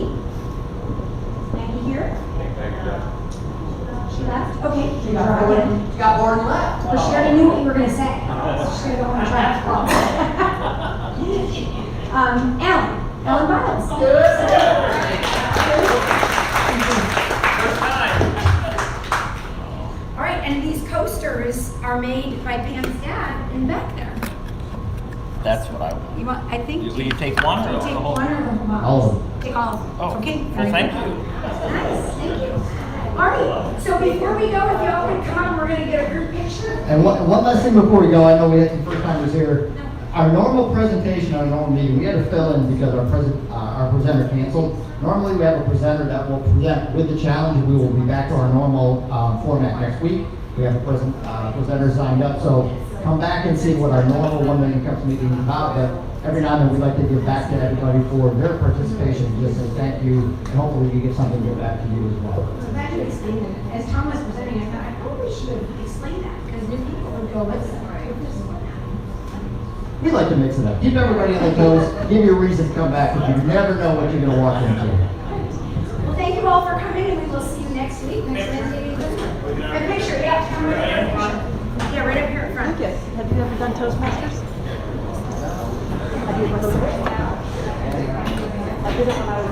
Maggie here? She left? Okay. She got bored and left. Well, she already knew what you were gonna say. She's gonna go home and try to Alan Biles. All right, and these coasters are made by Pam's dad in back there. That's what I want. You want, I think. Will you take one or You the take whole? one or the whole box? All of them. Take all of them. Oh, Okay. well, very thank good. you. Nice, thank you. All right, so before we go, if y'all can come, we're gonna get a group picture. And one last thing before we go, I know we had some first timers here. Our normal presentation, our normal meeting, we had to fill in because our presenter canceled. Normally we have a presenter that will present with the challenge. We will be back to our normal format next week. We have a presenter signed up, so come back and see what our normal 1 million cups meeting is about. But every now and then we'd like to give back to everybody for their participation, just say thank you, and hopefully we get something to give back to you as well. I'm glad you explained it. As Tom was presenting, I thought, I probably should have explained that, because new people would go, what's that? We like to mix it up. Keep everybody on their toes. Give you a reason to come back, because you never know what you're going to walk into. Well, thank you all for coming, and we will see you next week, next Wednesday. And picture, yeah, come right here. Yeah, right up here in front. Yes. Have you ever done Toastmasters? Have you ever heard of it? I did it when I was